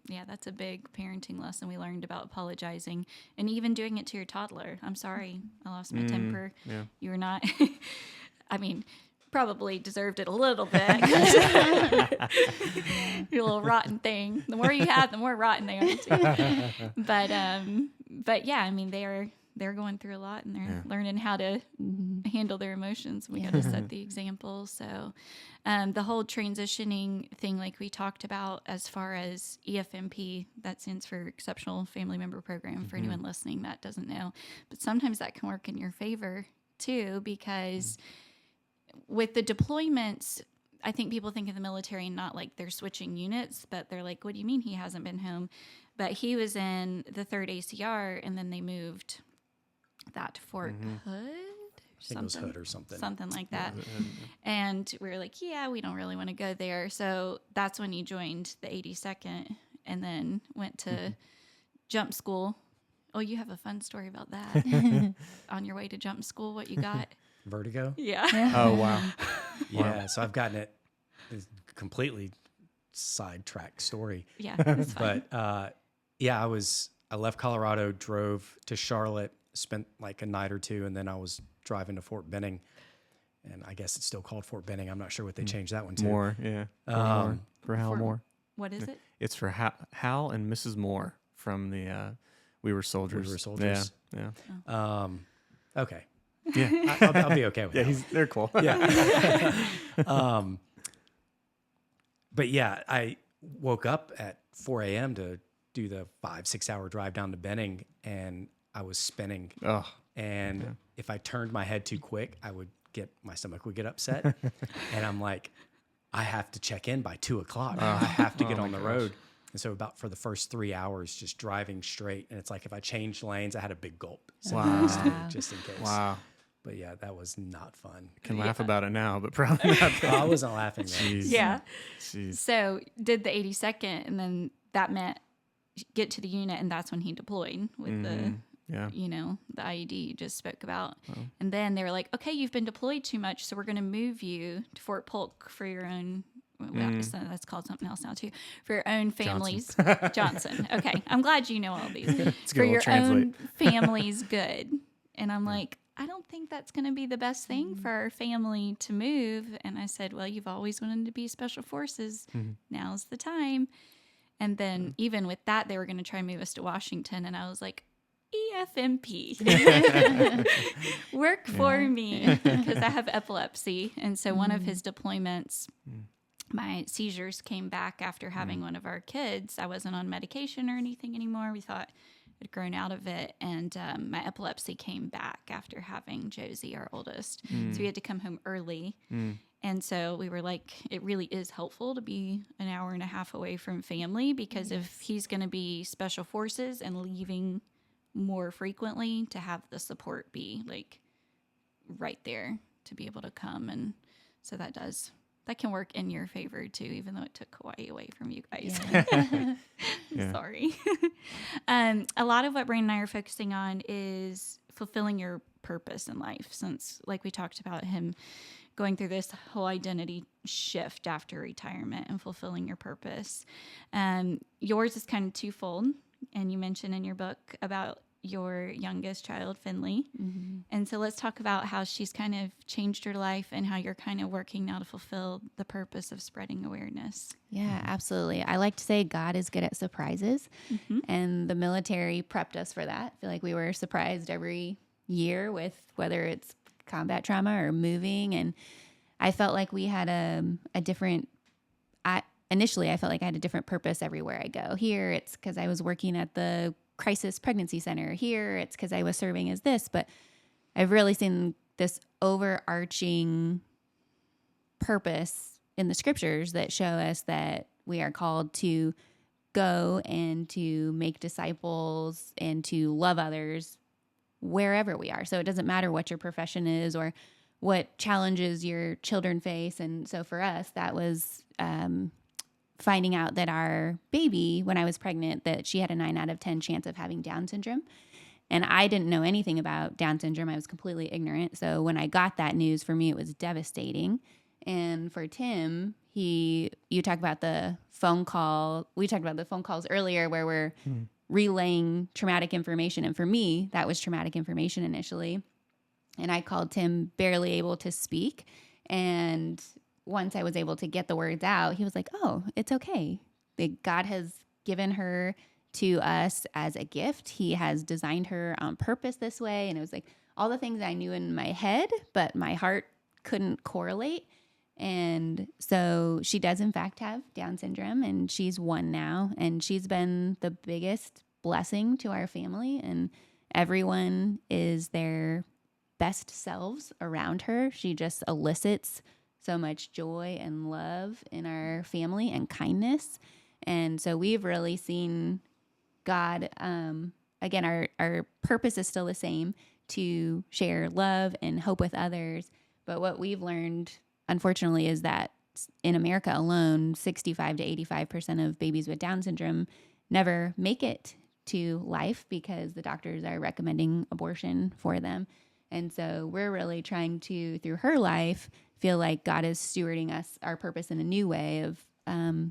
yeah, that's a big parenting lesson we learned about apologizing and even doing it to your toddler. I'm sorry, I lost my temper. Yeah. You were not, I mean, probably deserved it a little bit. You little rotten thing. The more you have, the more rotten they are too. But yeah, I mean, they're going through a lot and they're learning how to handle their emotions. We got to set the example. So the whole transitioning thing, like we talked about as far as EFMP, that stands for Exceptional Family Member Program for anyone listening that doesn't know. But sometimes that can work in your favor too, because with the deployments, I think people think of the military not like they're switching units, but they're like, what do you mean he hasn't been home? But he was in the 3rd ACR, and then they moved that to Fort Hood. I think it was Hood or something. Something like that. And we were like, yeah, we don't really want to go there. So that's when you joined the 82nd and then went to jump school. Oh, you have a fun story about that. On your way to jump school, what you got? Vertigo? Yeah. Oh, wow. Yeah, so I've gotten it. It's a completely sidetracked story. Yeah, that's fine. But yeah, I left Colorado, drove to Charlotte, spent like a night or two, and then I was driving to Fort Benning. And I guess it's still called Fort Benning. I'm not sure what they changed that one to. Moore, yeah. For Hal Moore. What is it? It's for Hal and Mrs. Moore from the We Were Soldiers. We Were Soldiers. Yeah. Okay. Yeah. I'll be okay with that. They're cool. Yeah. But yeah, I woke up at 4 a.m. to do the 5-6 hour drive down to Benning, and I was spinning. Oh. And if I turned my head too quick, my stomach would get upset. And I'm like, I have to check in by 2 o'clock. I have to get on the road. And so for the first 3 hours, just driving straight. And it's like, if I changed lanes, I had a big gulp. Just in case. Wow. But yeah, that was not fun. Can laugh about it now, but probably not. I wasn't laughing then. Yeah. Jeez. So did the 82nd, and then that meant get to the unit, and that's when he deployed with the IED you just spoke about. And then they were like, okay, you've been deployed too much, so we're going to move you to Fort Polk for your own. So that's called something else now too. For your own families, Johnson. Okay, I'm glad you know all these. For your own family's good. And I'm like, I don't think that's going to be the best thing for our family to move. And I said, well, you've always wanted to be special forces. Now's the time. And then even with that, they were going to try and move us to Washington. And I was like, EFMP. Work for me, because I have epilepsy. And so one of his deployments, my seizures came back after having one of our kids. I wasn't on medication or anything anymore. We thought I'd grown out of it. And my epilepsy came back after having Josie, our oldest. So we had to come home early. And so we were like, it really is helpful to be an hour and a half away from family, because if he's going to be special forces and leaving more frequently, to have the support be like right there to be able to come. And so that can work in your favor too, even though it took Hawaii away from you guys. Sorry. A lot of what Brandon and I are focusing on is fulfilling your purpose in life, since like we talked about him going through this whole identity shift after retirement and fulfilling your purpose. Yours is kind of twofold. And you mentioned in your book about your youngest child, Finley. And so let's talk about how she's kind of changed her life and how you're kind of working now to fulfill the purpose of spreading awareness. Yeah, absolutely. I like to say God is good at surprises, and the military prepped us for that. I feel like we were surprised every year with whether it's combat trauma or moving. And I felt like we had a different, initially I felt like I had a different purpose everywhere I go. Here, it's because I was working at the crisis pregnancy center. Here, it's because I was serving as this. But I've really seen this overarching purpose in the scriptures that show us that we are called to go and to make disciples and to love others wherever we are. So it doesn't matter what your profession is or what challenges your children face. And so for us, that was finding out that our baby, when I was pregnant, that she had a 9 out of 10 chance of having Down syndrome. And I didn't know anything about Down syndrome. I was completely ignorant. So when I got that news, for me, it was devastating. And for Tim, you talk about the phone call. We talked about the phone calls earlier where we're relaying traumatic information. And for me, that was traumatic information initially. And I called Tim barely able to speak. And once I was able to get the words out, he was like, oh, it's okay. God has given her to us as a gift. He has designed her on purpose this way. And it was like all the things I knew in my head, but my heart couldn't correlate. And so she does in fact have Down syndrome, and she's 1 now, and she's been the biggest blessing to our family, and everyone is their best selves around her. She just elicits so much joy and love in our family and kindness. And so we've really seen God, again, our purpose is still the same, to share love and hope with others. But what we've learned, unfortunately, is that in America alone, 65 to 85% of babies with Down syndrome never make it to life because the doctors are recommending abortion for them. And so we're really trying to, through her life, feel like God is stewarding us, our purpose, in a new way of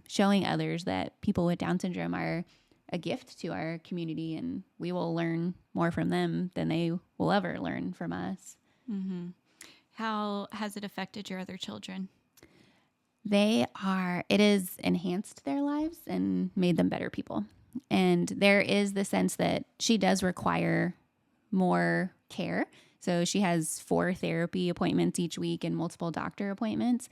showing others that people with Down syndrome are a gift to our community, and we will learn more from them than they will ever learn from us. Mm-hmm. How has it affected your other children? It has enhanced their lives and made them better people. And there is the sense that she does require more care. So she has 4 therapy appointments each week and multiple doctor appointments.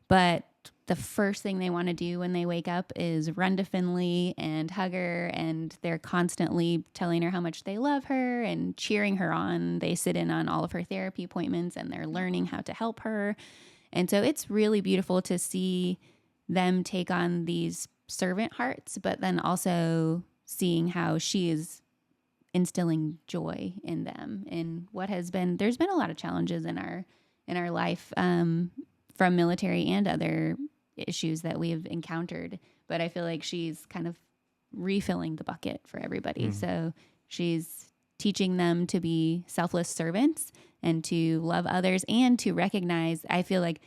But the first thing they want to do when they wake up is run to Finley and hug her. And they're constantly telling her how much they love her and cheering her on. They sit in on all of her therapy appointments and they're learning how to help her. And so it's really beautiful to see them take on these servant hearts, but then also seeing how she is instilling joy in them. And there's been a lot of challenges in our life from military and other issues that we've encountered. But I feel like she's kind of refilling the bucket for everybody. Mm-hmm. So she's teaching them to be selfless servants and to love others and to recognize, I feel like,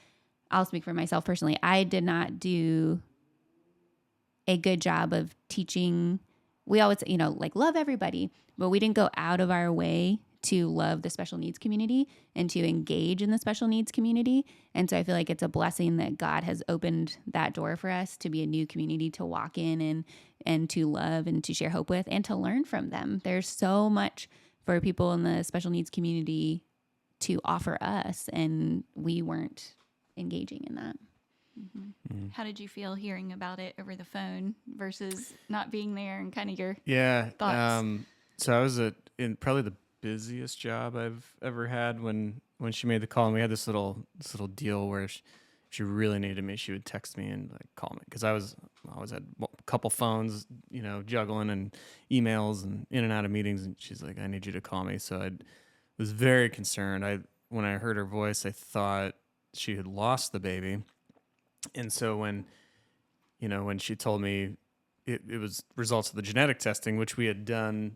I'll speak for myself personally, I did not do a good job of teaching. We always, love everybody, but we didn't go out of our way to love the special needs community and to engage in the special needs community. And so I feel like it's a blessing that God has opened that door for us to be a new community to walk in and to love and to share hope with and to learn from them. There's so much for people in the special needs community to offer us, and we weren't engaging in that. Mm-hmm. Mm-hmm. How did you feel hearing about it over the phone versus not being there, and kind of your thoughts? So I was in probably the busiest job I've ever had when she made the call, and we had this little deal where she really needed me, she would text me and call me, because I always had a couple phones, juggling and emails and in and out of meetings, and she's like, I need you to call me. So I was very concerned. When I heard her voice, I thought she had lost the baby. And so when she told me it was results of the genetic testing, which we had done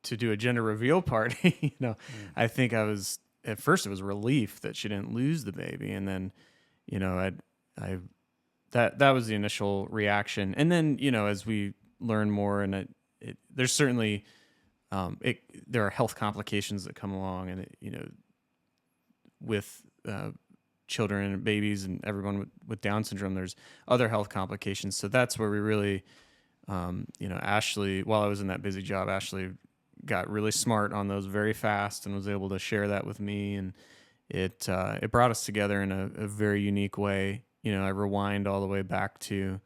to do a gender reveal party, I think at first it was relief that she didn't lose the baby. And then, that was the initial reaction. And then, as we learn more, and there's certainly, there are health complications that come along, and with children and babies and everyone with Down syndrome, there's other health complications. So that's where we really, Ashley, while I was in that busy job, Ashley got really smart on those very fast and was able to share that with me. And it brought us together in a very unique way. I rewind all the way back to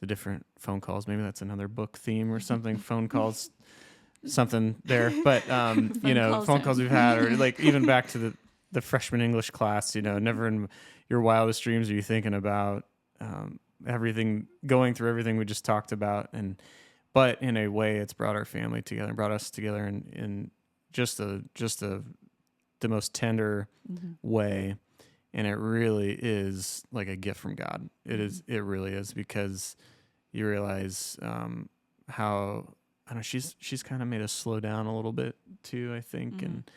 the different phone calls. Maybe that's another book theme or something. Phone calls, something there. But, phone calls we've had, or even back to the freshman English class, never in your wildest dreams are you thinking about going through everything we just talked about. But in a way, it's brought our family together, brought us together in just the most tender mm-hmm. way. And it really is like a gift from God. It really is, because you realize how, I don't know, she's kind of made us slow down a little bit too, I think, mm-hmm. and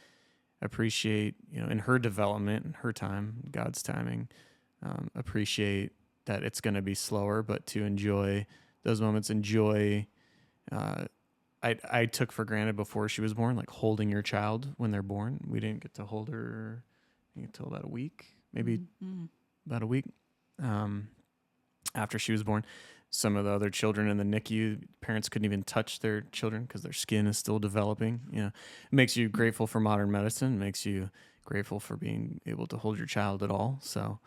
appreciate, in her development and her time, God's timing, appreciate that it's going to be slower, but to enjoy those moments, I took for granted before she was born, like holding your child when they're born. We didn't get to hold her until about a week, maybe mm-hmm. about a week after she was born. Some of the other children in the NICU, parents couldn't even touch their children because their skin is still developing. It makes you grateful for modern medicine, makes you grateful for being able to hold your child at all. So,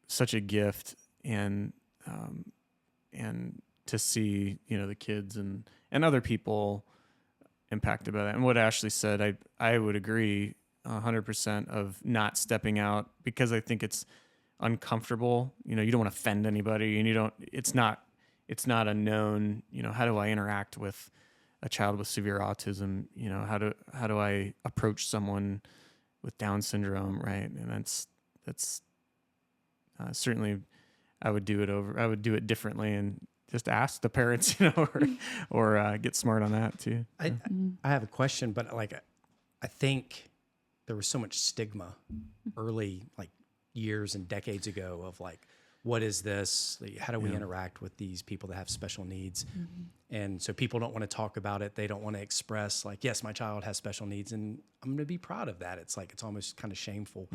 such a gift, and to see, the kids and other people impacted by that. And what Ashley said, I would agree. 100% of not stepping out because I think it's uncomfortable. You know, you don't want to offend anybody, and it's not a known, you know, how do I interact with a child with severe autism? You know, how do I approach someone with Down syndrome, right? And that's certainly I would do it differently and just ask the parents, you know, or get smart on that too. I have a question, but like I think there was so much stigma early, like years and decades ago, of like, what is this? Like, how do we interact with these people that have special needs? And so people don't want to talk about it. They don't want to express like, yes, my child has special needs, and I'm going to be proud of that. It's like, it's almost kind of shameful.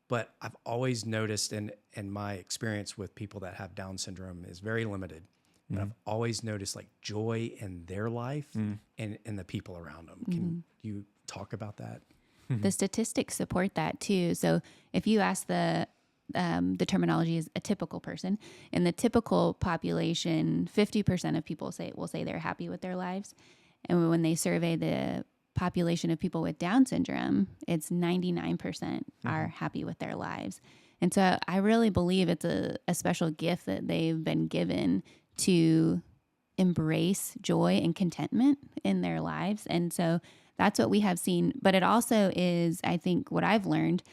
But I've always noticed, and my experience with people that have Down syndrome is very limited, but I've always noticed like joy in their life and in the people around them. Can you talk about that? The statistics support that too. So if you ask the terminology is a typical person, in the typical population, 50% of people will say they're happy with their lives. And when they survey the population of people with Down syndrome, it's 99% are happy with their lives. And so I really believe it's a special gift that they've been given to embrace joy and contentment in their lives. And so that's what we have seen. But it also is, I think what I've learned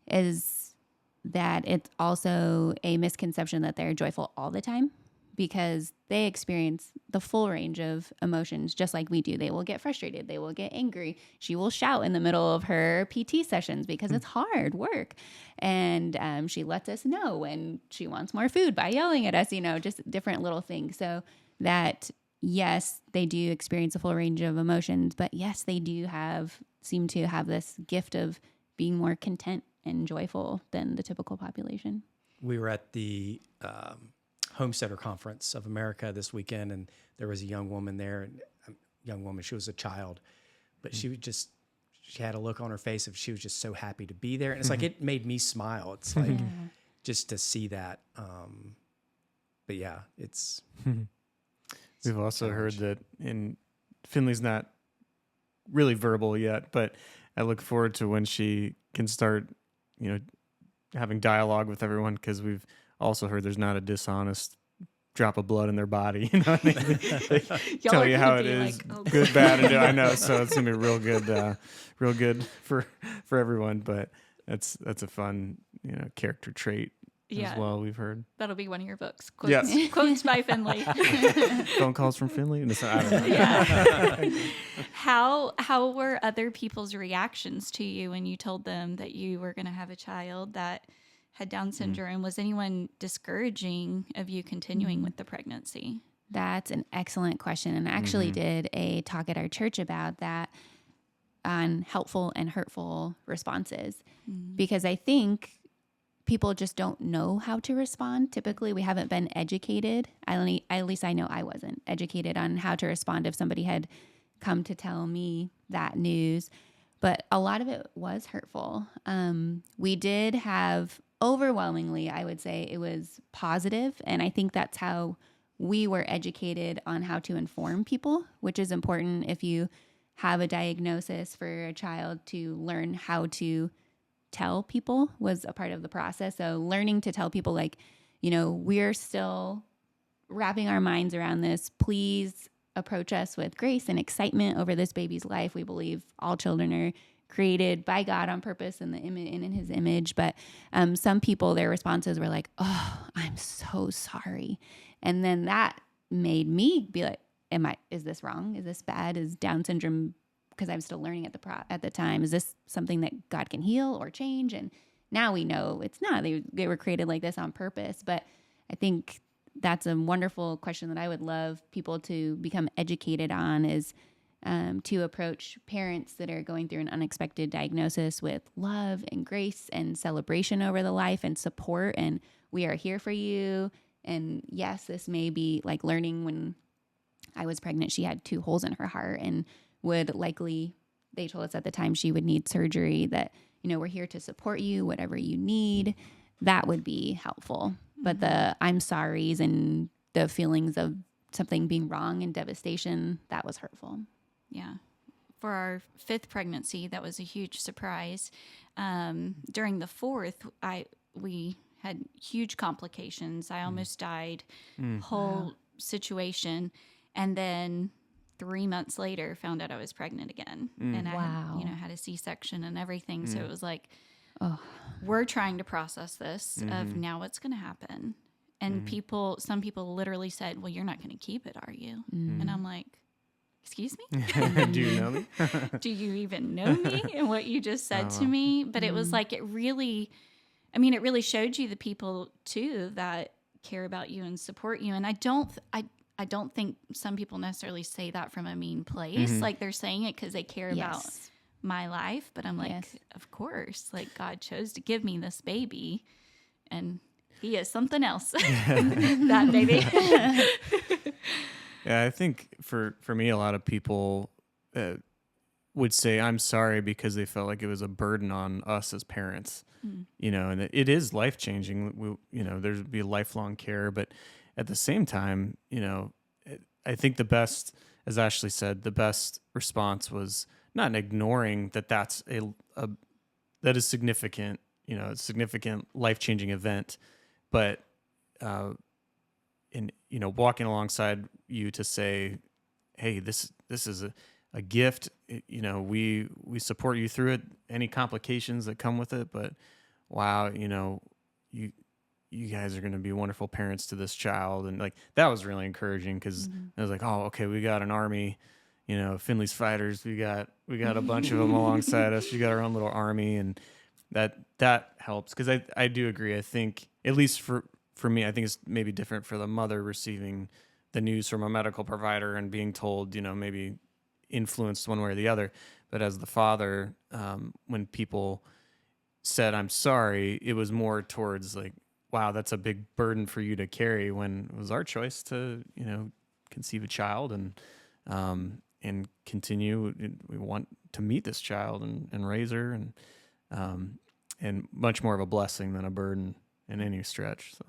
is that it's also a misconception that they're joyful all the time, because they experience the full range of emotions just like we do. They will get frustrated. They will get angry. She will shout in the middle of her PT sessions because it's hard work. And she lets us know when she wants more food by yelling at us, you know, just different little things. So that, yes, they do experience a full range of emotions, but yes, they do seem to have this gift of being more content and joyful than the typical population. We were at the Homesteader Conference of America this weekend, and there was a young woman there, she was a child, but she had a look on her face of she was just so happy to be there. And it's like, it made me smile. It's like just to see that. But yeah, it's. We've also heard that Finley's not really verbal yet, but I look forward to when she can start, you know, having dialogue with everyone, because we've also heard there's not a dishonest drop of blood in their body. You know, they tell you how it is, like, oh, good, bad, and I know. So it's gonna be real good for everyone. But that's a fun, you know, character trait as well. We've heard that'll be one of your books. Quotes, quotes by Finley. Phone calls from Finley. I don't know. Yeah. How were other people's reactions to you when you told them that you were going to have a child that had Down syndrome? Was anyone discouraging of you continuing with the pregnancy? That's an excellent question. And I actually did a talk at our church about that, on helpful and hurtful responses, because I think people just don't know how to respond. Typically, we haven't been educated. At least I know I wasn't educated on how to respond if somebody had come to tell me that news. But a lot of it was hurtful. We did have, overwhelmingly, I would say it was positive. And I think that's how we were educated on how to inform people, which is important if you have a diagnosis for a child. To learn how to tell people was a part of the process. So learning to tell people, like, you know, we're still wrapping our minds around this. Please approach us with grace and excitement over this baby's life. We believe all children are created by God on purpose in in His image. But some people, their responses were like, "Oh, I'm so sorry," and then that made me be like, is this wrong? Is this bad? Is Down syndrome, because I'm still learning at the time, is this something that God can heal or change? And now we know it's not. They were created like this on purpose. But I think that's a wonderful question that I would love people to become educated on, is to approach parents that are going through an unexpected diagnosis with love and grace and celebration over the life and support. And we are here for you. And yes, this may be like learning. When I was pregnant, she had 2 holes in her heart and would likely, they told us at the time, she would need surgery. That, you know, we're here to support you, whatever you need. That would be helpful. But the I'm sorry's and the feelings of something being wrong and devastation, that was hurtful. Yeah. for our 5th pregnancy, that was a huge surprise. During the 4th, we had huge complications. I almost died, whole situation. And then 3 months later, found out I was pregnant again. And I had a C-section and everything. So it was like, we're trying to process this of now what's going to happen. And some people literally said, well, you're not going to keep it, are you? And I'm like, excuse me? Do you know me? Do you even know me and what you just said to me? But it was like, it really showed you the people too that care about you and support you. And I don't think some people necessarily say that from a mean place. Like they're saying it because they care about my life. But I'm like, of course, like God chose to give me this baby and he is something else. That baby. Yeah, I think for me, a lot of people would say, I'm sorry because they felt like it was a burden on us as parents, and it is life-changing. There'd be lifelong care, but at the same time, I think the best, as Ashley said, the best response was not ignoring that's that is significant, a significant life-changing event, but walking alongside you to say, hey, this is a gift. We support you through it, any complications that come with it, but wow, you guys are going to be wonderful parents to this child. And like, that was really encouraging because I was like, oh, okay, we got an army, Finley's fighters. We got a bunch of them alongside us. We got our own little army, and that helps. Cause I do agree. I think at least for me, I think it's maybe different for the mother receiving the news from a medical provider and being told, maybe influenced one way or the other. But as the father, when people said, I'm sorry, it was more towards like, wow, that's a big burden for you to carry, when it was our choice to, conceive a child and continue. We want to meet this child and raise her, and much more of a blessing than a burden in any stretch. So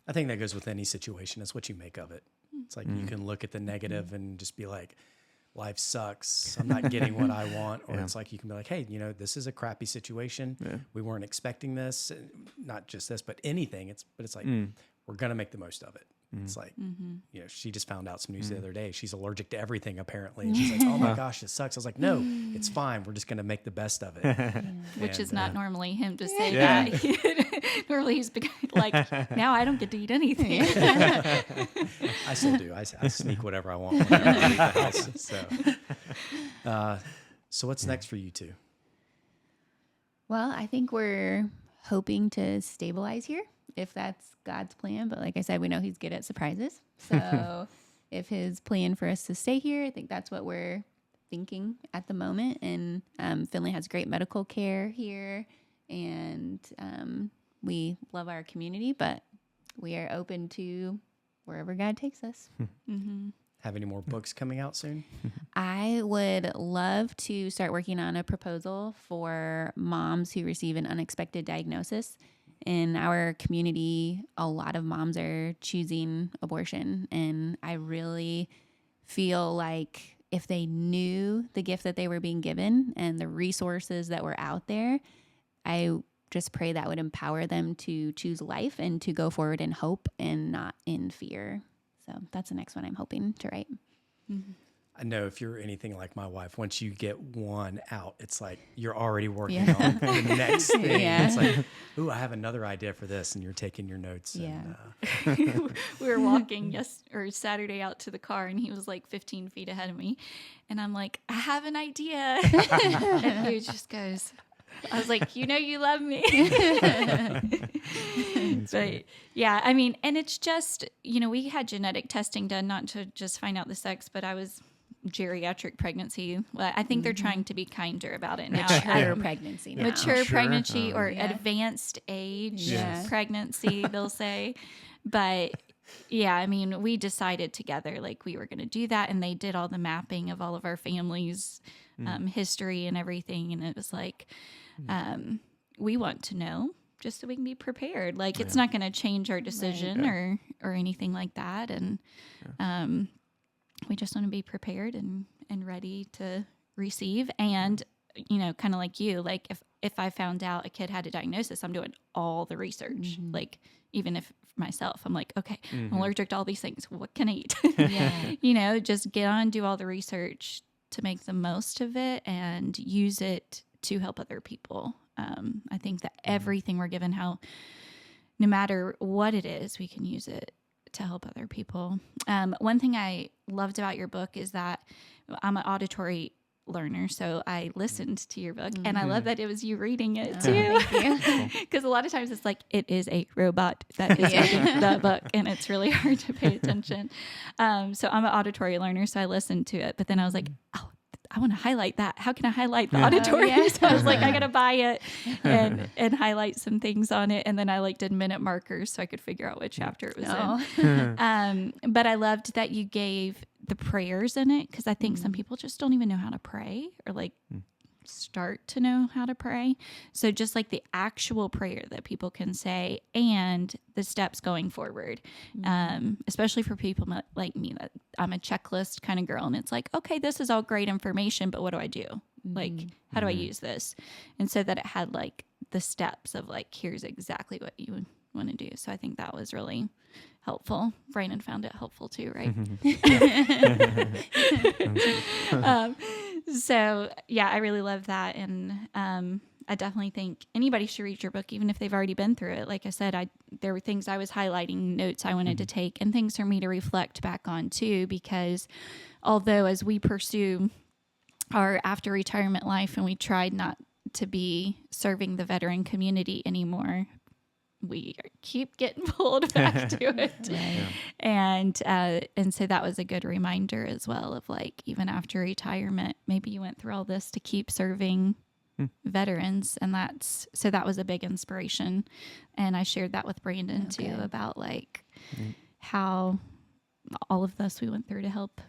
I think that goes with any situation. It's what you make of it. It's like you can look at the negative and just be like, life sucks. I'm not getting what I want. Or it's like you can be like, hey, this is a crappy situation. Yeah. We weren't expecting this. Not just this, but anything. It's like, we're going to make the most of it. It's like, she just found out some news the other day. She's allergic to everything, apparently. And she's like, oh my gosh, it sucks. I was like, no, it's fine. We're just going to make the best of it. Which is not normally him to say that. Normally he's like, now I don't get to eat anything. I still do. I sneak whatever I want whenever I leave the house. So what's next for you two? Well, I think we're hoping to stabilize here, if that's God's plan. But like I said, we know he's good at surprises. So if his plan for us to stay here, I think that's what we're thinking at the moment. And Finley has great medical care here, and we love our community, but we are open to wherever God takes us. Have any more books coming out soon? I would love to start working on a proposal for moms who receive an unexpected diagnosis. In our community, a lot of moms are choosing abortion, and I really feel like if they knew the gift that they were being given and the resources that were out there, I just pray that would empower them to choose life and to go forward in hope and not in fear. So that's the next one I'm hoping to write. I know if you're anything like my wife, once you get one out, it's like you're already working on the next thing. It's like, ooh, I have another idea for this, and you're taking your notes. Yeah. And, we were walking Saturday out to the car, and he was like 15 feet ahead of me. And I'm like, I have an idea. And he just goes, I was like, you love me. But yeah, I mean, and it's just, we had genetic testing done, not to just find out the sex, but I was geriatric pregnancy. Well, I think they're trying to be kinder about it now. Mature pregnancy now. Mature pregnancy or advanced age pregnancy, they'll say. But yeah, I mean, we decided together like we were going to do that, and they did all the mapping of all of our family's history and everything, and it was like, we want to know just so we can be prepared. Like it's not going to change our decision or anything like that, and we just want to be prepared and ready to receive. And, kind of like you, like if I found out a kid had a diagnosis, I'm doing all the research. Like, even if myself, I'm like, okay, I'm allergic to all these things. What can I eat? Yeah. Just get on, do all the research to make the most of it and use it to help other people. I think that everything we're given, no matter what it is, we can use it to help other people. One thing I loved about your book is that I'm an auditory learner, so I listened to your book, and I love that it was you reading it too. Thank you. Because a lot of times it's like it is a robot that is reading the book, and it's really hard to pay attention. So I'm an auditory learner, so I listened to it, but then I was like, oh, I want to highlight that. How can I highlight the auditory? So I was like, I got to buy it and highlight some things on it. And then I did minute markers so I could figure out what chapter it was in. But I loved that you gave the prayers in it, because I think some people just don't even know how to pray or start to know how to pray. So just the actual prayer that people can say and the steps going forward, especially for people like me, that I'm a checklist kind of girl. And it's like, okay, this is all great information, but what do I do? How do I use this? And so that it had the steps of here's exactly what you would want to do. So I think that was really helpful. Brandon found it helpful too, right? So yeah, I really love that. And I definitely think anybody should read your book, even if they've already been through it. Like I said, there were things I was highlighting, notes I wanted to take, and things for me to reflect back on too, because although as we pursue our after retirement life and we tried not to be serving the veteran community anymore, we keep getting pulled back to it. Right. And so that was a good reminder as well of even after retirement, maybe you went through all this to keep serving veterans. And that was a big inspiration. And I shared that with Brandon too, about how all of this we went through to help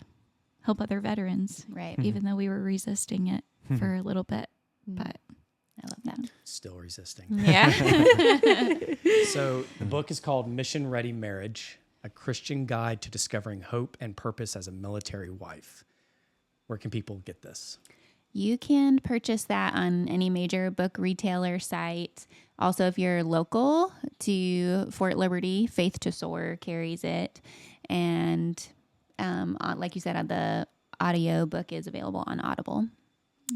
other veterans, Right. even though we were resisting it for a little bit. But I love that. Still resisting. Yeah. So the book is called Mission Ready Marriage, a Christian Guide to Discovering Hope and Purpose as a Military Wife. Where can people get this? You can purchase that on any major book retailer site. Also, if you're local to Fort Liberty, Faith to Soar carries it. And like you said, the audio book is available on Audible.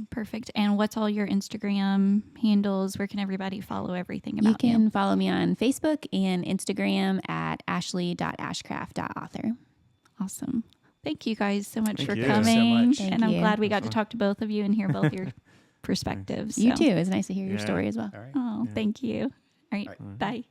Perfect. And what's all your Instagram handles? Where can everybody follow everything about you? You can follow me on Facebook and Instagram at ashley.ashcraft.author. Awesome. Thank you guys so much Thank for you. coming. Thank And I'm you. glad we got to talk to both of you and hear both your perspectives. You So. too. It's nice to hear your story as well. All right. Oh, thank you. All right. All right. Bye.